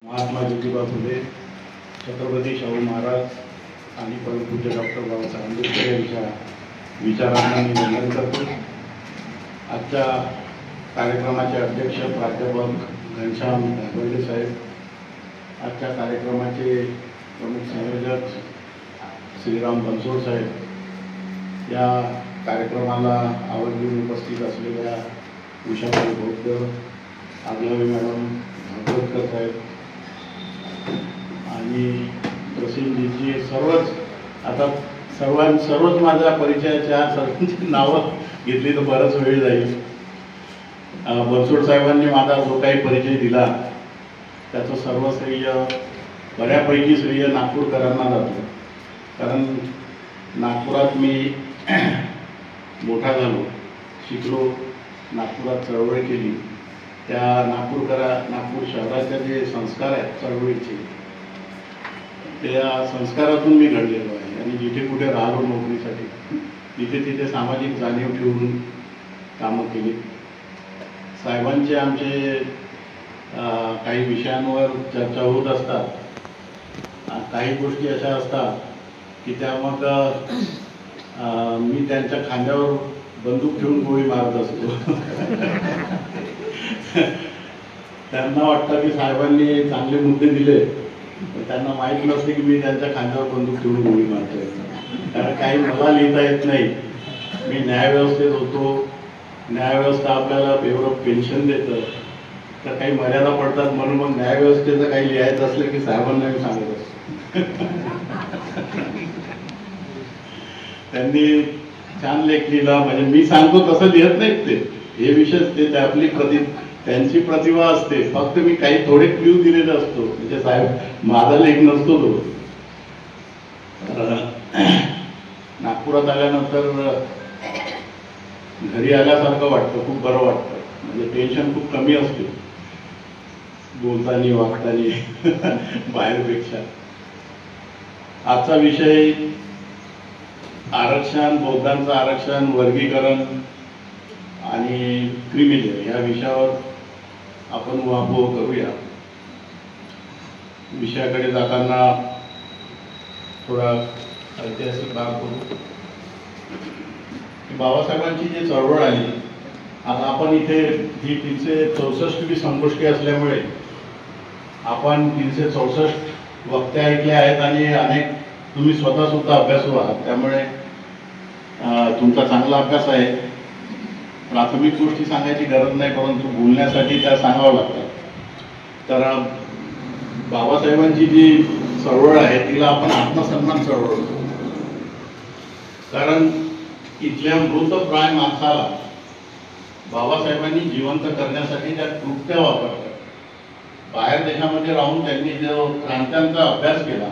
महात्मा ज्योतिबा फुले, छत्रपती शाहू महाराज आणि परमपूज्य डॉक्टर बाबासाहेब आंबेडकर यांच्या विचारांना मी वंदन करतो। आजच्या कार्यक्रमाचे अध्यक्ष प्राध्यापक घनश्याम धायगुर्डे साहेब, आजच्या कार्यक्रमाचे प्रमुख संयोजक श्रीराम बनसोड साहेब, या कार्यक्रमाला आवर्जून उपस्थित असलेल्या उषाबाई बौद्ध, आगलावी मॅडम, भागवतकर साहेब आणि प्रसिद्धीची सर्वच, आता सर्वच माझ्या परिचयाच्या सर्वांची नावं घेतली तर बराच वेळ जाईल। बनसोड साहेबांनी माझा जो काही परिचय दिला त्याचं सर्व श्रेय, बऱ्यापैकी श्रेय नागपूरकरांना जातं, कारण नागपुरात मी मोठा झालो, शिकलो, नागपुरात चळवळ केली। त्या नागपूर शहराचे जे संस्कार आहेत चळवळीचे, त्या संस्कारातून मी घडलेलो आहे आणि जिथे कुठे राहिलो नोकरीसाठी तिथे तिथे सामाजिक जाणीव ठेवून कामं केली। साहेबांचे आमचे काही विषयांवर चर्चा होत असतात, काही गोष्टी अशा असतात की त्या मग मी त्यांच्या खांद्यावर बंदूक ठेवून गोळी मारत असतो। त्यांना वाटतं की साहेबांनी चांगले मुद्दे दिले, पण त्यांना माहीत नसते की मी त्यांच्या खांद्यावर बंदूक ठेवून गोळी मारतोय, कारण काही मला लिहिता येत नाही। मी न्यायव्यवस्थेत होतो, न्यायव्यवस्था आपल्याला एवढं पेन्शन देतं तर काही मर्यादा पडतात, म्हणून मग न्यायव्यवस्थेचं काही लिहायचं असलं की साहेबांना मी सांगत असतो। त्यांनी छान लेख लिहिला, म्हणजे मी सांगतो तसं लिहत नाहीत ते, हे विशेष ते आपली त्यांची प्रतिभा असते, फक्त मी काही थोडे क्ल्यू दिलेले असतो, म्हणजे साहेब माझा लेख नसतो तो। नागपुरात आल्यानंतर घरी आल्यासारखं वाटतं, खूप बरं वाटतं, म्हणजे टेन्शन खूप कमी असते बोलतानी वागतानी बाहेरपेक्षा। आजचा विषय आरक्षण, बौद्धांचं आरक्षण, वर्गीकरण आणि क्रिमिलेअर या विषयावर आपण उहापोह करूया। विषयाकडे जाताना थोडा ऐतिहासिक भाग करू। बाबासाहेबांची जी चळवळ आली, आता आपण इथे ही 364वी संगोष्ठी असल्यामुळे आपण 364 वक्ते ऐकले आहेत आणि अनेक तुम्ही स्वतः सुद्धा अभ्यासू आहात, त्यामुळे तुमचा चांगला अभ्यास आहे। प्राथमिक गोष्टी सांगायची गरज नाही, परंतु बोलण्यासाठी त्या सांगावं लागतात। तर बाबासाहेबांची जी चळवळ आहे तिला आपण आत्मसन्मान चळवळ म्हणतो, कारण इथल्या मृतप्राय माणसाला बाबासाहेबांनी जिवंत करण्यासाठी त्या क्लुप्त्या वापरल्या। बाहेर देशामध्ये राहून त्यांनी जो क्रांत्यांचा अभ्यास केला,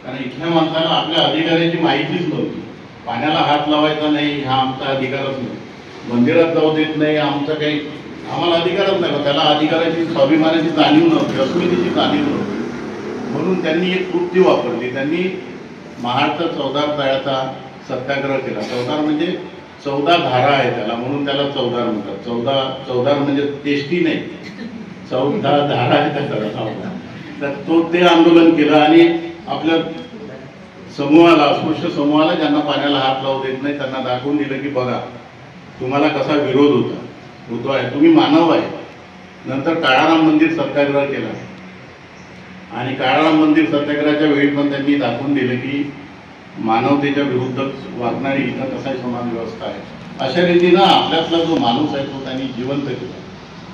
कारण इथल्या माणसाला आपल्या अधिकाराची माहितीच नव्हती। पाण्याला हात लावायचा नाही हा आमचा अधिकारच नाही, मंदिरात जाऊ देत नाही, आमचं काही आम्हाला अधिकारच नाही, त्याला अधिकाराची स्वाभिमानाची जाणीव नव्हती, अस्मितेची जाणीव नव्हती, म्हणून त्यांनी एक कृती वापरली। त्यांनी महाडचा 14 तळ्याचा सत्याग्रह केला। 14 म्हणजे 14 धारा आहे त्याला, म्हणून त्याला चौदार म्हणतात। 14 म्हणजे टेस्टी नाही, 14 धारा आहे त्याला, तर तो ते आंदोलन केलं आणि आपल्या समूहाला, अस्पृश्य समूहाला, ज्यांना पाण्याला हात लावू देत नाही, त्यांना दाखवून दिलं की बघा तुम्हाला कसा विरोध होतो आहे, तुम्ही मानव आहे। नंतर काळाराम मंदिर सत्याग्रह केला आणि काळाराम मंदिर सत्याग्रहाच्या वेळी पण त्यांनी दाखवून दिलं की मानवतेच्या विरुद्ध वागणारी इथं कसाही समान व्यवस्था आहे। अशा रीतीनं आपल्यातला जो माणूस आहे तो त्यांनी जिवंत केला।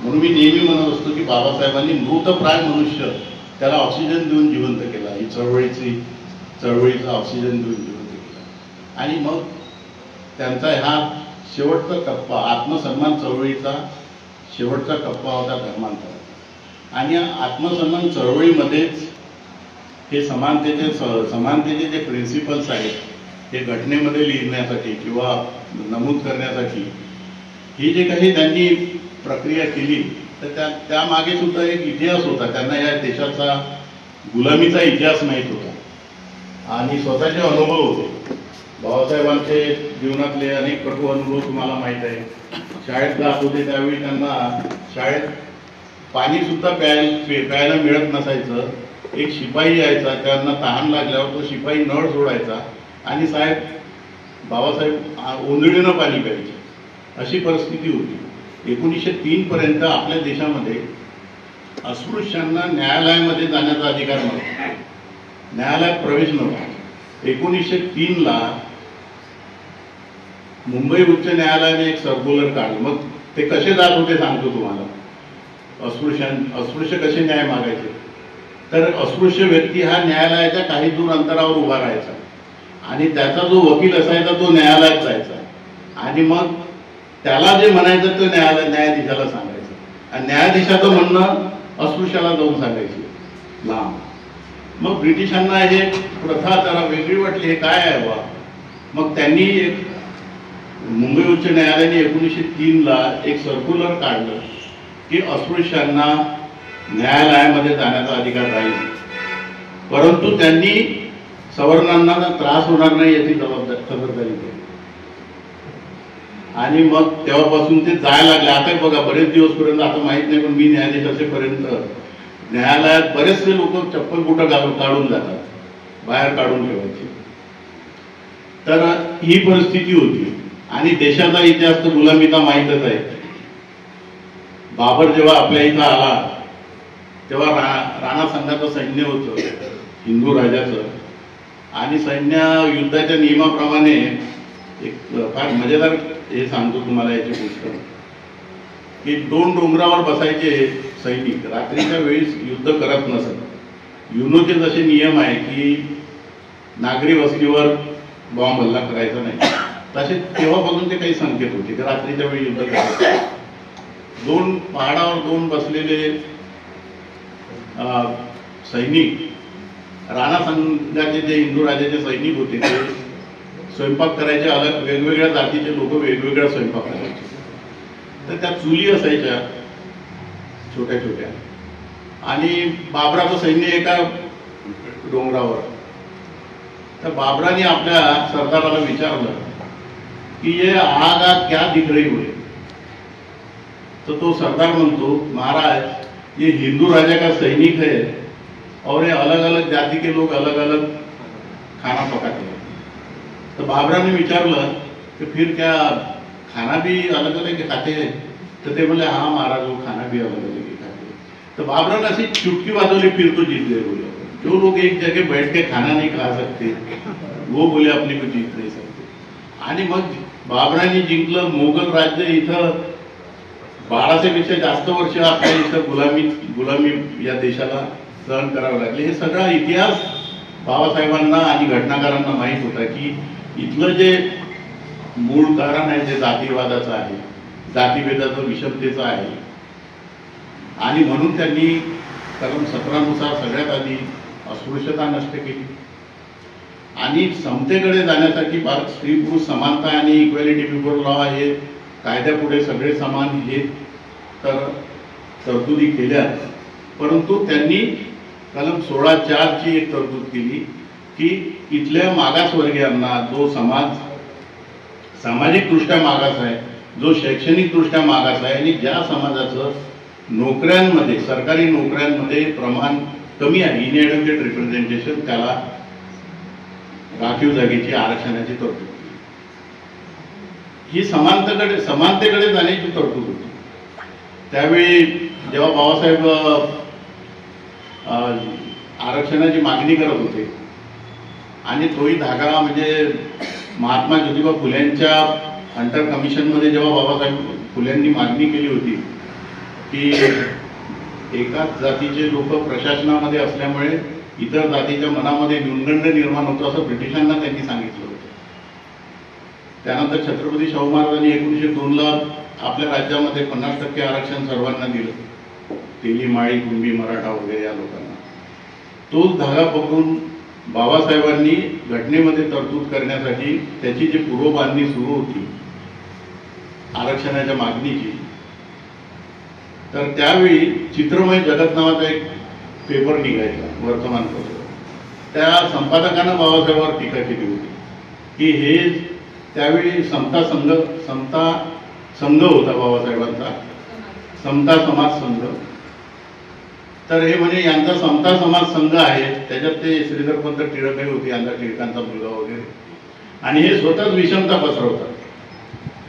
म्हणून मी नेहमी म्हणत असतो की बाबासाहेबांनी मृतप्राय मनुष्य त्याला ऑक्सिजन देऊन जिवंत केला, ही चळवळीचा ऑक्सिजन देऊन जिवंत केला। आणि मग त्यांचा हा शेवटचा टप्पा, आत्मसन्मान चळवळीचा शेवटचा टप्पा होता धर्मांतरण। आणि आत्मसन्मान चळवळीमध्येच हे समानतेचे जे प्रिन्सिपल्स आहेत हे घटनेमध्ये लिहिण्यासाठी किंवा नमूद करण्यासाठी ही जे काही त्यांनी प्रक्रिया केली, तर त्यामागे सुद्धा एक इतिहास होता। त्यांना या देशाचा गुलामीचा इतिहास माहीत होता आणि स्वतःचे अनुभव होते। बाबासाहेबांचे जीवनातले अनेक कटू अनुभव तुम्हाला माहीत आहे। शाळेत जात होते त्यावेळी त्यांना शाळेत पाणी सुद्धा प्यायला मिळत नसायचं. एक शिपाई यायचा, त्यांना तहान लागल्यावर तो शिपाई नळ सोडायचा आणि बाबासाहेब ओंजळीनं पाणी प्यायचे. अशी परिस्थिती होती. 1903 पर्यंत आपल्या देशामध्ये अस्पृश्यांना न्यायालयामध्ये जाण्याचा अधिकार नव्हता, न्यायालयात प्रवेश नव्हता. 1903ला मुंबई उच्च न्यायालयाने एक सर्क्युलर काढलं. मग ते कसे जात होते सांगतो तुम्हाला. अस्पृश्य कसे न्याय मागायचे, तर अस्पृश्य व्यक्ती हा न्यायालयाच्या काही दूर अंतरावर उभा राहायचा आणि त्याचा जो वकील असायचा तो न्यायालयात जायचा आणि मग त्याला जे म्हणायचं ते न्यायाधीशाला सांगायचं आणि न्यायाधीशाचं म्हणणं अस्पृश्याला जाऊन सांगायचे लांब. मग ब्रिटिशांना हे प्रथा जरा वेगळी वाटली, हे काय आहे बा. मग त्यांनी एक मुंबई उच्च न्यायालयाने 1903ला एक सर्क्युलर काढलं की अस्पृश्यांना न्यायालयामध्ये जाण्याचा अधिकार राहील, परंतु त्यांनी सवर्णांना त्रास होणार नाही याची खबरदारी घेतली. आणि मग तेव्हापासून ते जायला लागले. आता बघा बरेच दिवसपर्यंत, आता माहित नाही पण मी न्यायाधीश असेपर्यंत न्यायालयात बरेचसे लोक चप्पल कुठं काढून जातात, बाहेर काढून ठेवायचे. तर ही परिस्थिती होती. आणि देशाचा इतिहास तर गुलामीचा माहीतच आहे. बाबर जेव्हा आपल्या इथं आला तेव्हा राणा संघाचं सैन्य होतं हिंदू राजाचं आणि सैन्य युद्धाच्या नियमाप्रमाणे एक फार मजेदार हे सांगतो तुम्हाला याची गोष्ट की 2 डोंगरावर बसायचे सैनिक, रात्रीच्या वेळेस युद्ध करत नसत. युनोचे जसे नियम आहे की नागरी वस्तीवर बॉम्ब हल्ला करायचा नाही, तसे तेव्हापासून ते काही संकेत होते की रात्रीच्या वेळी युद्ध करायचं. 2 पहाडावर 2 बसलेले सैनिक, राणा संघाचे जे हिंदू राजाचे सैनिक होते ते स्वयंपाक करायचे. अलग वेगवेगळ्या जातीचे लोक वेगवेगळा स्वयंपाक करायचे. तर त्या चुली असायच्या छोट्या छोट्या आणि बाबराचं सैन्य एका डोंगरावर. तर बाबराने आपल्या सरदाराला विचारलं कि ये आग आग क्या दिख रही हुई. तो सरदार म्हणतो, महाराज ये हिंदू राजा का सैनिक है और ये अलग अलग जाति के लोग अलग अलग खाना पकाते हैं. तो बाबरा ने विचारलं कि फिर क्या खाना भी अलग अलग खाते हैं. तो ते बोले हाँ महाराज वो खाना भी अलग अलग ही खाते हैं. तो बाबरा ने ऐसी चुटकी वाजवली, फिर तो जीत गए बोले. जो लोग एक जगह बैठ के खाना नहीं खा सकते वो बोले अपने को जीत नहीं सकते. आणि मग बाबराने जिंकलं. मोगल राज्य इथं 1200 पेक्षा जास्त वर्ष आपल्या इथं गुलामी या देशाला सहन करावं लागले. हे सगळा इतिहास बाबासाहेबांना आणि घटनाकारांना माहीत होता की इथलं जे मूळ कारण आहे ते जातीवादाचं आहे, जातीभेदाचं, विषमतेचं आहे. आणि म्हणून त्यांनी कलम 17 नुसार सगळ्यात आधी अस्पृश्यता नष्ट केली आणि समतेकडे जाण्यासाठी भारत स्त्री पुरुष समानता आणि इक्वॅलिटी बिफोर लॉ हे कायद्यापुढे सगळे समान हे तर तरतुदी केल्या. परंतु त्यांनी कलम 16(4) ची एक तरतूद केली की इथल्या मागासवर्गीयांना, जो सामाजिकदृष्ट्या मागास आहे, जो शैक्षणिकदृष्ट्या मागास आहे आणि ज्या समाजाचं नोकऱ्यांमध्ये, सरकारी नोकऱ्यांमध्ये प्रमाण कमी आहे, इनएडुकेट रिप्रेझेंटेशन, त्याला राखीव जागेची आरक्षणाची तरतूद. ही समानतेकडे जाण्याची तरतूद होती. त्यावेळी जेव्हा बाबासाहेब आरक्षणाची मागणी करत होते आणि तोही धागा म्हणजे महात्मा ज्योतिबा फुल्यांच्या हंटर कमिशनमध्ये जेव्हा बाबासाहेब फुल्यांनी मागणी केली होती की एकाच जातीचे लोक प्रशासनामध्ये असल्यामुळे इतर जातीच्या मनामध्ये न्यूनगंड निर्माण होतो असं ब्रिटिशांना त्यांनी सांगितलं होतं. त्यानंतर छत्रपती शाहू महाराजांनी 1902ला आपल्या राज्यामध्ये 50% आरक्षण सर्वांना दिलं, तेली, माळी, कुंभी, मराठा वगैरे या लोकांना. तोच धागा पकडून बाबासाहेबांनी घटनेमध्ये तरतूद करण्यासाठी त्याची जी पूर्वबांधणी सुरू होती आरक्षणाच्या मागणीची, तर त्यावेळी चित्रमय जगत नावाचा एक पेपर निघायचा, वर्तमानपत्र. त्या संपादकानं बाबासाहेबांवर टीका केली होती की हे त्यावेळी समता संघ होता बाबासाहेबांचा, समता समाज संघ. तर हे म्हणजे यांचा समता समाज संघ आहे, त्याच्यात ते श्रीधरपंत टिळकही होती, यांचा टिळकांचा मुलगा वगैरे, आणि हे स्वतःच विषमता पसरवतात,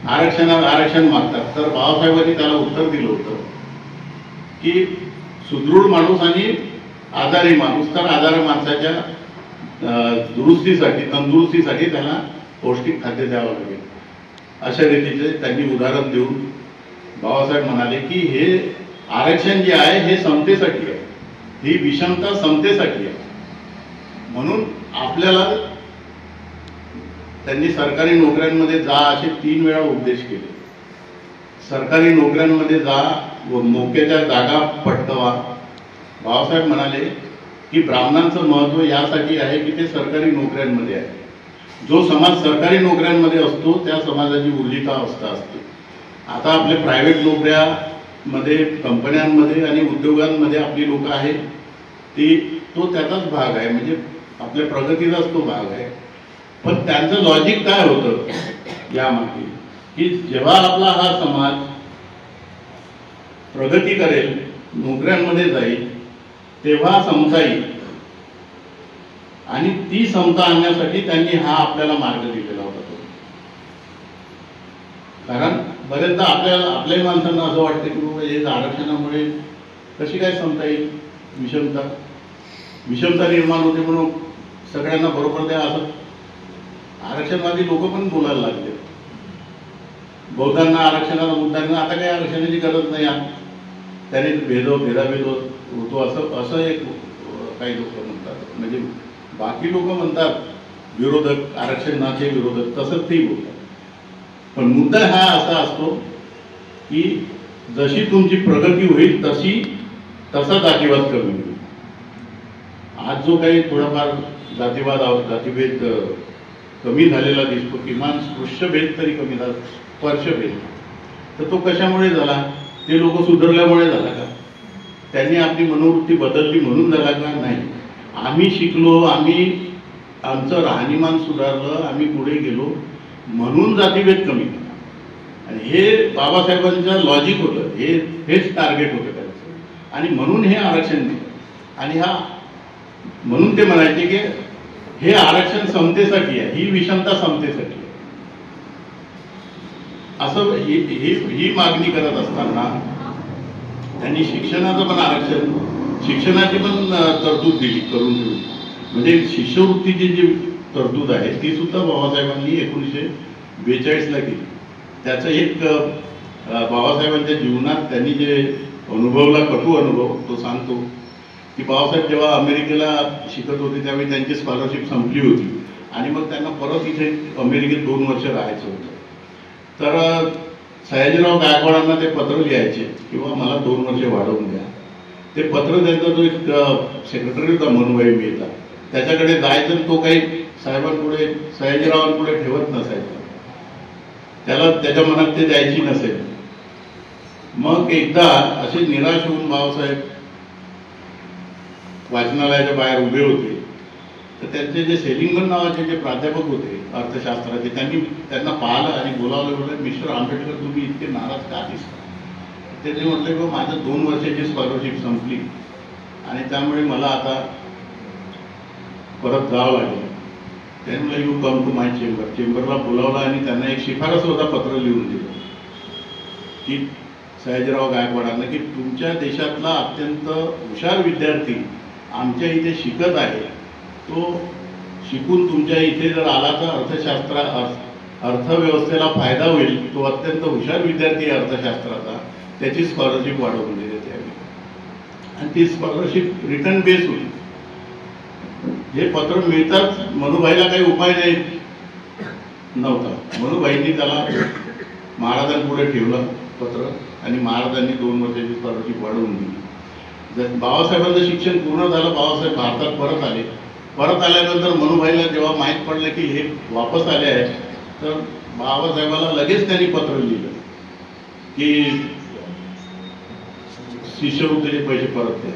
आरक्षण मागतात. तर बाबासाहेबांनी त्याला उत्तर दिलं होतं की सुदृढ माणूस आणि आजारी माणूस, तर आजारी माणसाच्या दुरुस्तीसाठी तंदुरुस्तीसाठी त्याला पौष्टिक खाद्य द्यावं लागेल, अशा रीतीचे त्यांनी उदाहरण देऊन बाबासाहेब म्हणाले की हे आरक्षण जे आहे हे समतेसाठी आहे, ही विषमता समतेसाठी आहे. म्हणून आपल्याला त्यांनी सरकारी नोकऱ्यांमध्ये जा असे 3 वेळा उपदेश केले. सरकारी नोकऱ्यांमध्ये जा व मोक्याच्या जागा पटकवा. बाबासाहेब म्हणाले की ब्राह्मणांचं महत्त्व यासाठी आहे की ते सरकारी नोकऱ्यांमध्ये आहे. जो समाज सरकारी नोकऱ्यांमध्ये असतो त्या समाजाची ऊर्जिता अवस्था असते. आता आपले प्रायव्हेट नोकऱ्यामध्ये, कंपन्यांमध्ये आणि उद्योगांमध्ये आपली लोक आहेत, तो त्याचाच भाग आहे, म्हणजे आपल्या प्रगतीचाच तो भाग आहे. पण त्यांचं लॉजिक काय होतं यामागे की जेव्हा आपला हा समाज प्रगती करेल, नोकऱ्यांमध्ये जाईल, तेव्हा समता येईल, आणि ती समता आणण्यासाठी त्यांनी हा आपल्याला मार्ग दिलेला होता. कारण बरेचदा आपल्याही माणसांना असं वाटतं की बाबा हे आरक्षणामुळे कशी काय समता येईल, विषमता निर्माण होते म्हणून सगळ्यांना बरोबर द्या, असं आरक्षणवादी लोक पण बोलायला लागले. बौद्धांना आरक्षणाचा मुद्दा नाही, आता काही आरक्षणाची गरज नाही, त्याने भेदाभेद होतो असं एक काही लोक म्हणतात. म्हणजे बाकी लोक म्हणतात विरोधक, आरक्षणाचे विरोधक, तसंच तेही बोलतात. पण मुद्दा हा असा असतो की जशी तुमची प्रगती होईल तसा जातीवाद कमी होईल. आज जो काही थोडाफार जातीभेद कमी झालेला दिसतो, किमान स्पृश्यभेद तरी कमी झाला, स्पर्शभेद, तर तो कशामुळे झाला? ते लोक सुधारल्यामुळे झाला का? त्यांनी आपली मनोवृत्ती बदलली म्हणून झाला का? नाही. आम्ही शिकलो, आमचं राहणीमान सुधारलं, आम्ही पुढे गेलो म्हणून जातीभेद कमी झाला. आणि हे बाबासाहेबांचं लॉजिक होतं, हेच टार्गेट होतं त्यांचं, आणि म्हणून हे आरक्षण दिलं. आणि म्हणून ते म्हणायचे की हे आरक्षण समतेसाठी आहे, ही विषमता समतेसाठी आहे, असं ही मागणी करत असताना त्यांनी शिक्षणाचं पण आरक्षण, शिक्षणाची पण तरतूद दिली करून ठेवली. म्हणजे शिष्यवृत्तीची जी तरतूद आहे ती सुद्धा बाबासाहेबांनी 1942ला केली. त्याचं एक बाबासाहेबांच्या जीवनात त्यांनी जे अनुभवला कटू अनुभव तो सांगतो की बाबासाहेब जेव्हा अमेरिकेला शिकत होते त्यावेळी त्यांची स्कॉलरशिप संपली होती आणि मग त्यांना परत इथे अमेरिकेत 2 वर्ष राहायचं होतं. तर सयाजीराव गायकवाडांना ते पत्र लिहायचे किंवा मला 2 वर्ष वाढवून द्या. ते पत्र त्यांचा जो एक सेक्रेटरी होता मनुभाई मेहता, त्याच्याकडे जायचं, तो काही साहेबांपुढे, सयाजीरावांपुढे ठेवत नसायचा, त्याला त्याच्या मनात ते द्यायची नसेल. मग एकदा असे निराश होऊन बाबासाहेब वाचनालयाच्या बाहेर उभे होते. तर त्यांचे जे सेलिंगमन नावाचे जे प्राध्यापक होते अर्थशास्त्राचे, त्यांना पाहिलं आणि बोलावलं, बोलले मिस्टर आंबेडकर तुम्ही इतके नाराज का दिसता? त्यांनी म्हटलं की माझं 2 वर्षाची स्कॉलरशिप संपली आणि त्यामुळे मला आता परत जावं लागेल. त्यांनी म्हटलं यू कम टू माय चेंबरला बोलावलं आणि त्यांना एक शिफारस होता पत्र लिहून दिलं की सयाजीराव गायकवाडांना की तुमच्या देशातला अत्यंत हुशार विद्यार्थी आमच्या इथे शिकत आहे, तो शिकून तुमच्या इथे जर आला तर अर्थव्यवस्थेला फायदा होईल, तो अत्यंत हुशार विद्यार्थी आहे अर्थशास्त्राचा, त्याची स्कॉलरशिप वाढवून दिली त्यावेळी, आणि ती स्कॉलरशिप रिटर्न बेस होती. हे पत्र मिळताच मनुभाईला काही उपाय नाही नव्हता. मनुभाईंनी त्याला महाराजांपुढे ठेवलं पत्र आणि महाराजांनी 2 वर्षाची स्कॉलरशिप वाढवून दिली. बाबासाहेबांचं शिक्षण पूर्ण झालं, बाबासाहेब भारतात परत आले. परत आल्यानंतर मनुभाईला जेव्हा माहीत पडलं की हे वापस आले आहेत, तर बाबासाहेबाला लगेच त्यांनी पत्र लिहिलं की शिष्यवृत्तीचे पैसे परत द्या.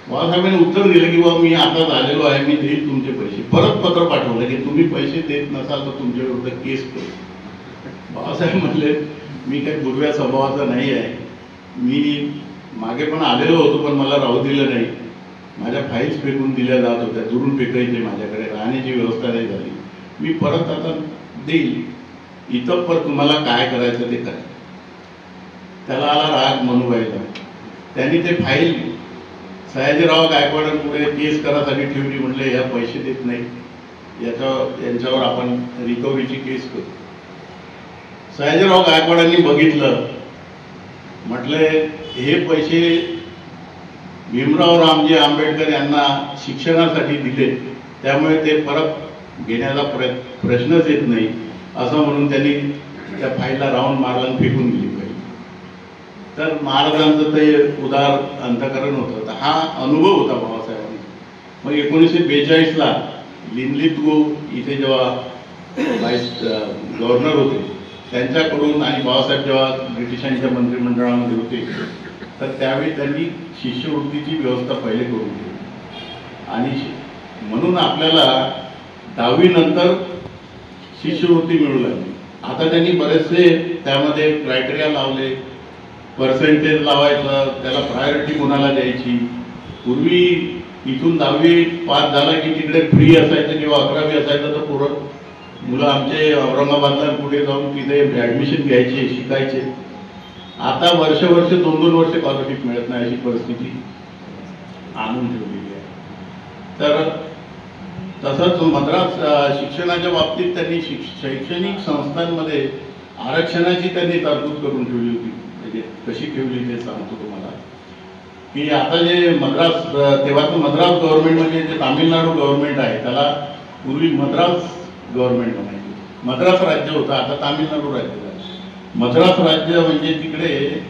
बाबासाहेबांनी उत्तर दिलं की बाबा मी आता झालेलो आहे, मी देईल तुमचे पैसे. परत पत्र पाठवलं की तुम्ही पैसे देत नसाल तर तुमच्या विरुद्ध केस करू. बाबासाहेब म्हणले मी काही गुरव्या स्वभावाचा नाही आहे, मी मागे पण आलेलो होतो, पण मला राहू दिलं नाही. माझ्या फाईल्स फेकून दिल्या जात होत्या, दुरून फेकायचे, माझ्याकडे राहण्याची व्यवस्था नाही झाली. मी परत आता देईल, इथं पर तुम्हाला काय करायचं ते करा. त्याला आला राग मनुबाईला. त्यांनी ते फाईल सयाजीराव गायकवाडांपुढे केस करासाठी ठेवली. म्हटले या पैसे देत नाही, यांच्यावर आपण रिकव्हरीची केस करू. सयाजीराव गायकवाडांनी बघितलं, म्हटले हे पैसे भीमराव रामजी आंबेडकर यांना शिक्षणासाठी दिले, त्यामुळे ते परत घेण्याचा प्रश्नच येत नाही, असं म्हणून त्यांनी त्या फाईलला राऊंड मारला आणि फेकून दिली पाहिजे. तर महाराजांचं ते उदार अंतकरण होतं. तर हा अनुभव होता बाबासाहेबांचा. मग 1942ला लिनलिथगो इथे जेव्हा व्हाईस गव्हर्नर होते, त्यांच्याकडून आणि बाबासाहेब जेव्हा ब्रिटिशांच्या मंत्रिमंडळामध्ये होते, तर त्यावेळी त्यांनी शिष्यवृत्तीची व्यवस्था पहिले करून दिली. आणि म्हणून आपल्याला 10वी नंतर शिष्यवृत्ती मिळू लागली. आता त्यांनी बरेचसे त्यामध्ये क्रायटेरिया लावले, पर्सेंटेज लावायचं, त्याला प्रायोरिटी कोणाला द्यायची. पूर्वी इथून 10वी पास झाला की तिकडे फ्री असायचं किंवा 11वी असायचं, तर पुढं मुलं आमचे औरंगाबादला पुढे जाऊन तिथे ॲडमिशन घ्यायचे, शिकायचे. आता वर्ष 2-2 वर्ष स्कॉलरशिप मिळत नाही, अशी परिस्थिती आणून ठेवलेली आहे. तर तसंच मद्रास शिक्षणाच्या बाबतीत त्यांनी शैक्षणिक संस्थांमध्ये आरक्षणाची त्यांनी तरतूद करून ठेवली होती. म्हणजे कशी ठेवली ते सांगतो तुम्हाला, की आता जे मद्रास, तेव्हाचं मद्रास गव्हर्नमेंट म्हणजे जे तामिळनाडू गव्हर्नमेंट आहे, त्याला पूर्वी मद्रास गव्हर्नमेंट म्हणायची. मद्रास राज्य होतं, आता तामिळनाडू राज्य झालं. मद्रास राज्य म्हणजे तिकडे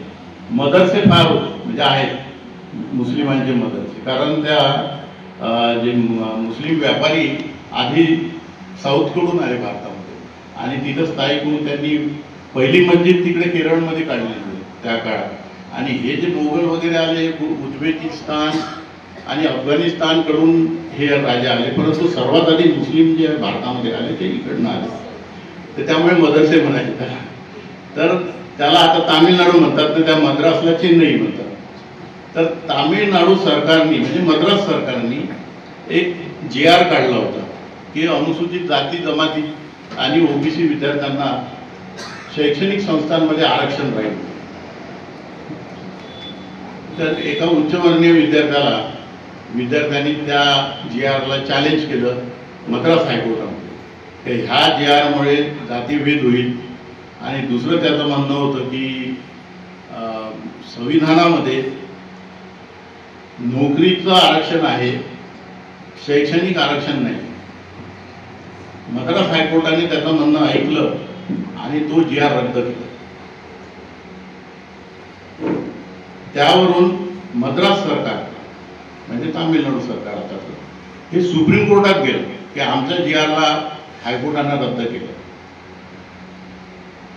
मदरसे फार होते, म्हणजे आहेत मुस्लिमांचे मदरसे. कारण त्या जे मुस्लिम व्यापारी आधी साऊथकडून आले भारतामध्ये आणि तिथं स्थायिक होऊन त्यांनी पहिली मस्जिद तिकडे केरळमध्ये काढलेली होती त्या काळात. आणि हे जे मोगल वगैरे आले, उझबेकिस्तान आणि अफगाणिस्तानकडून हे राजे आले, परंतु सर्वात आधी मुस्लिम जे भारतामध्ये आले ते इकडनं आले, तर त्यामुळे मदरसे म्हणायचे त्याला. तर त्याला आता तामिळनाडू म्हणतात, तर त्या मद्रासला चेन्नई म्हणतात. तर तामिळनाडू सरकारने म्हणजे मद्रास सरकारने एक GR काढला होता की अनुसूचित जाती जमाती आणि OBC विद्यार्थ्यांना शैक्षणिक संस्थांमध्ये आरक्षण राहील. तर एका उच्चवर्णीय विद्यार्थ्यांनी त्या GRला चॅलेंज केलं मद्रास हायकोर्टामध्ये. ह्या GRमुळे जातीभेद होईल. आणि दुसरं त्याचं म्हणणं होतं की संविधानामध्ये नोकरीचं आरक्षण आहे, शैक्षणिक आरक्षण नाही. मद्रास हायकोर्टाने त्याचं म्हणणं ऐकलं आणि तो GR रद्द केला. त्यावरून मद्रास सरकार म्हणजे तामिळनाडू सरकार आता हे सुप्रीम कोर्टात गेलं की आमच्या GRला हायकोर्टानं रद्द केलं.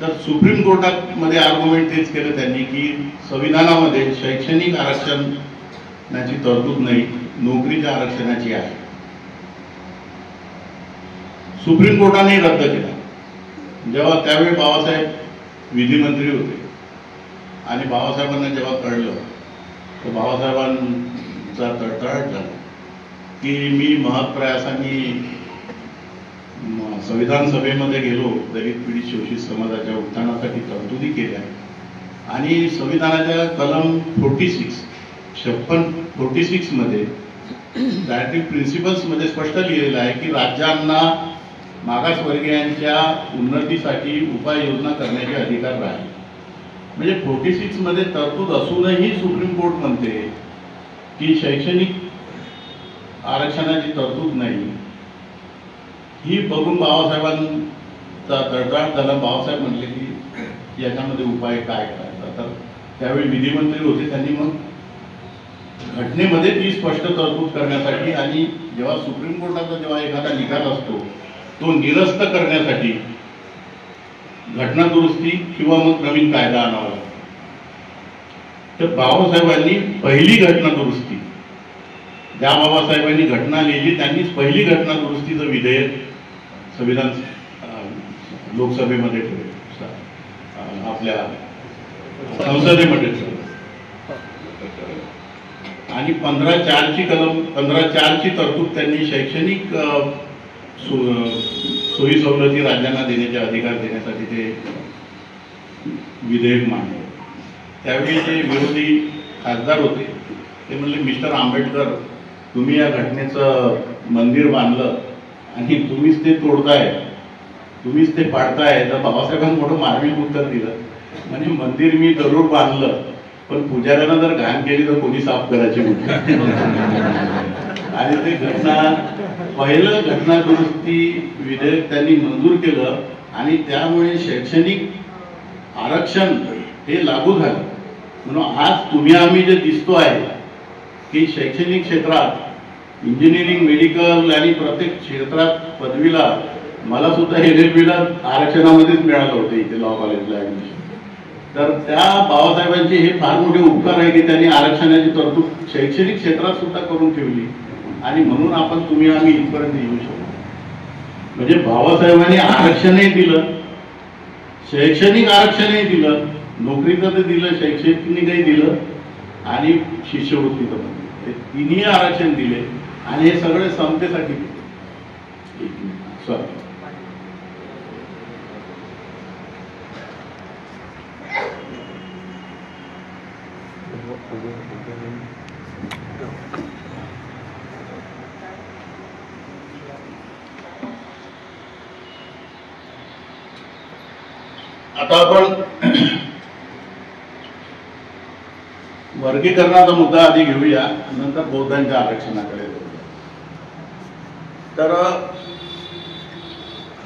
तर सुप्रीम कोर्टामध्ये आर्ग्युमेंट तेच केलं त्यांनी की संविधानामध्ये शैक्षणिक आरक्षणाची तरतूद नाही, नोकरीच्या आरक्षणाची आहे. सुप्रीम कोर्टाने रद्द केला. जेव्हा त्यावेळी बाबासाहेब विधिमंत्री होते आणि बाबासाहेबांना जेव्हा कळलं, तर बाबासाहेबांचा तळतळाट झाला की मी महत्प्रयासाने संविधान सभेमध्ये गेलो, दलित पीडित शोषित समाजाच्या उत्थानासाठी तरतुदी केल्या आणि संविधानाच्या कलम 46 मध्ये डायरेक्टिव्ह प्रिन्सिपल्समध्ये स्पष्ट लिहिलेलं आहे की राज्यांना मागासवर्गीयांच्या उन्नतीसाठी उपाययोजना करण्याचे अधिकार राहील. म्हणजे 46 मध्ये तरतूद असूनही सुप्रीम कोर्ट म्हणते की शैक्षणिक आरक्षणाची तरतूद नाही. ही बघून बाबासाहेबांचा तळतळाट झाला. बाबासाहेब म्हणले की याच्यामध्ये उपाय काय करायचा. तर त्यावेळी विधिमंत्री होते, त्यांनी मग घटनेमध्ये ती स्पष्ट तरतूद करण्यासाठी आणि जेव्हा सुप्रीम कोर्टाचा जेव्हा एखादा निकाल असतो तो निरस्त करण्यासाठी घटना दुरुस्ती किंवा मग नवीन कायदा आणावा लागतो. तर बाबासाहेबांनी पहिली घटना दुरुस्ती, ज्या बाबासाहेबांनी घटना लिहिली त्यांनीच पहिली घटना दुरुस्तीचं विधेयक संविधान लोकसभेमध्ये ठेवले, आपल्या संसदेमध्ये ठेवलं. आणि 15(4) कलम 15(4) तरतूद त्यांनी शैक्षणिक सोयी सवलती राज्यांना देण्याचे अधिकार देण्यासाठी ते विधेयक मांडले. त्यावेळी जे विरोधी खासदार होते ते म्हणले, मिस्टर आंबेडकर, तुम्ही या घटनेचं मंदिर बांधलं आणि तुम्हीच ते तोडताय, तुम्हीच ते पाडताय. तर बाबासाहेबांनी मोठं मार्मिक उत्तर दिलं, म्हणजे मंदिर मी जरूर बांधलं, पण पुजाऱ्यांना जर घाण केली तर कोणी साफ करायचे होते. आणि ते पहिलं घटना दुरुस्ती विधेयक त्यांनी मंजूर केलं आणि त्यामुळे शैक्षणिक आरक्षण हे लागू झालं. म्हणून आज तुम्ही आम्ही जे दिसतो आहे की शैक्षणिक क्षेत्रात इंजिनिअरिंग, मेडिकल आणि प्रत्येक क्षेत्रात पदवीला, मला सुद्धा LLBला आरक्षणामध्येच मिळालं होतं इथे लॉ कॉलेजला ऍडमिशन. तर त्या बाबासाहेबांचे हे फार मोठे उपकार आहे की त्यांनी आरक्षणाची तरतूद शैक्षणिक क्षेत्रात सुद्धा करून ठेवली आणि म्हणून आपण तुम्ही आम्ही इथपर्यंत येऊ शकतो. म्हणजे बाबासाहेबांनी आरक्षणही दिलं, शैक्षणिक आरक्षणही दिलं, नोकरीचं ते दिलं, शैक्षणिकही दिलं आणि शिष्यवृत्तीचं पण दिलं. हे तिन्ही आरक्षण दिले आणि हे सगळे समतेसाठी दिले. सॉरी, आता आपण वर्गीकरणाचा मुद्दा आधी घेऊया, नंतर बौद्धांच्या आरक्षणाकडे जाऊया. तर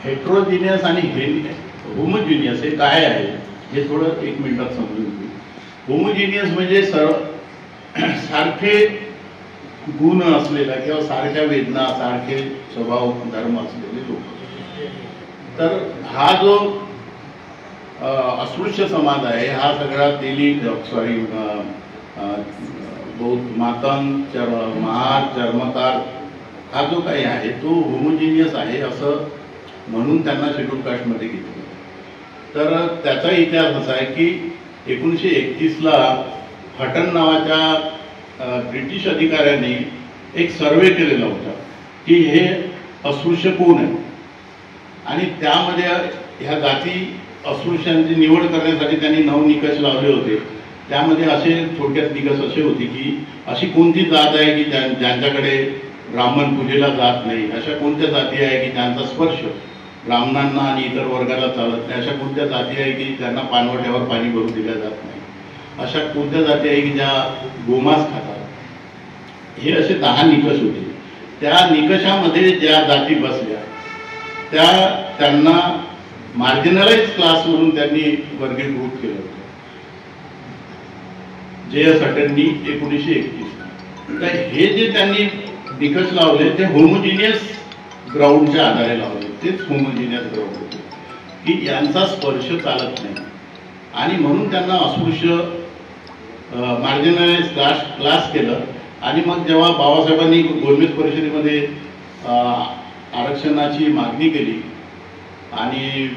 हेट्रोजिनियस आणि होमोजिनियस हे काय आहे हे थोडं 1 मिनिटात समजून घेऊ. होमोजिनियस म्हणजे सारखे गुण असलेला किंवा सारख्या वेदना, सारखे स्वभाव, धर्म असलेले लोक. तर हा जो अस्पृश्य समाज आहे, हा सगळा बौद्ध, मातंग, महार, चर्मकार हा जो काही आहे तो होमोजिनियस आहे असं म्हणून त्यांना शेड्यूल कास्टमध्ये घेतलं. तर त्याचा इतिहास असा आहे की 1931ला हटन नावाच्या ब्रिटिश अधिकाऱ्यांनी एक सर्वे केलेला होता की हे अस्पृश्य कोण आहे, आणि त्यामध्ये ह्या जाती अस्पृश्यांची निवड करण्यासाठी त्यांनी 9 निकष लावले होते. त्यामध्ये असे थोडक्यात निकष असे होते की अशी कोणती जात आहे की ज्यांच्याकडे ब्राह्मण पूजेला जात नाही, अशा कोणत्या जाती आहे की ज्यांचा स्पर्श ब्राह्मणांना आणि इतर वर्गाला चालत नाही, अशा कोणत्या जाती आहे की ज्यांना पाणवठ्यावर पाणी भरून दिल्या जात नाही, अशा कोणत्या जाती आहे की ज्या गोमांस खातात. हे असे 10 निकष होते. त्या निकषामध्ये ज्या जाती बसल्या त्यांना मार्जिनलाइज क्लास म्हणून त्यांनी वर्गीकृत केलं होतं J.S. हटननी 1931. तर हे जे त्यांनी निकष लावले ते होमोजिनियस ग्राउंडच्या आधारे लावले. तेच होमोजिनियस ग्राउंड होते की यांचा स्पर्श चालत नाही आणि म्हणून त्यांना अस्पृश्य मार्जिनलाइज क्लास केलं. आणि मग जेव्हा बाबासाहेबांनी गोलमेज परिषदेमध्ये आरक्षणाची मागणी केली आणि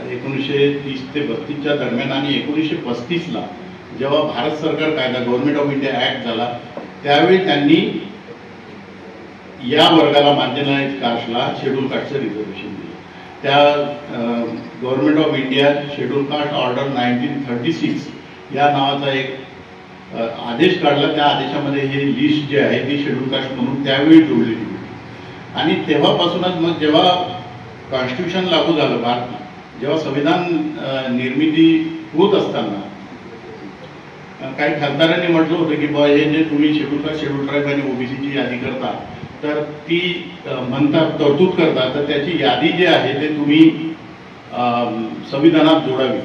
1930 ते 32च्या दरम्यान आणि 1935ला जेव्हा भारत सरकार कायदा गव्हर्नमेंट ऑफ इंडिया ऍक्ट झाला त्यावेळी त्यांनी या वर्गाला मार्जिनलाइज कास्टला शेड्यूल कास्टचं रिझर्वेशन दिलं. त्या government of India schedule caste order 1936 या नावाचा एक आदेश काढला. त्या आदेशामध्ये हे लिस्ट जे आहे ती शेड्यूल कास्ट म्हणून त्यावेळी जोडलेली होती. आणि तेव्हापासूनच मग जेव्हा कॉन्स्टिट्यूशन लागू झालं भारत, जेव्हा संविधान निर्मिती होत असताना काही खासदारांनी म्हटलं होतं की बा हे जे तुम्ही शेड्यूल कास्ट, शेड्यूल ट्राईब आणि ओबीसीची यादी करता तर ती म्हणतात तरतूद करता, तर त्याची यादी जी आहे ते तुम्ही संविधानात जोडावी.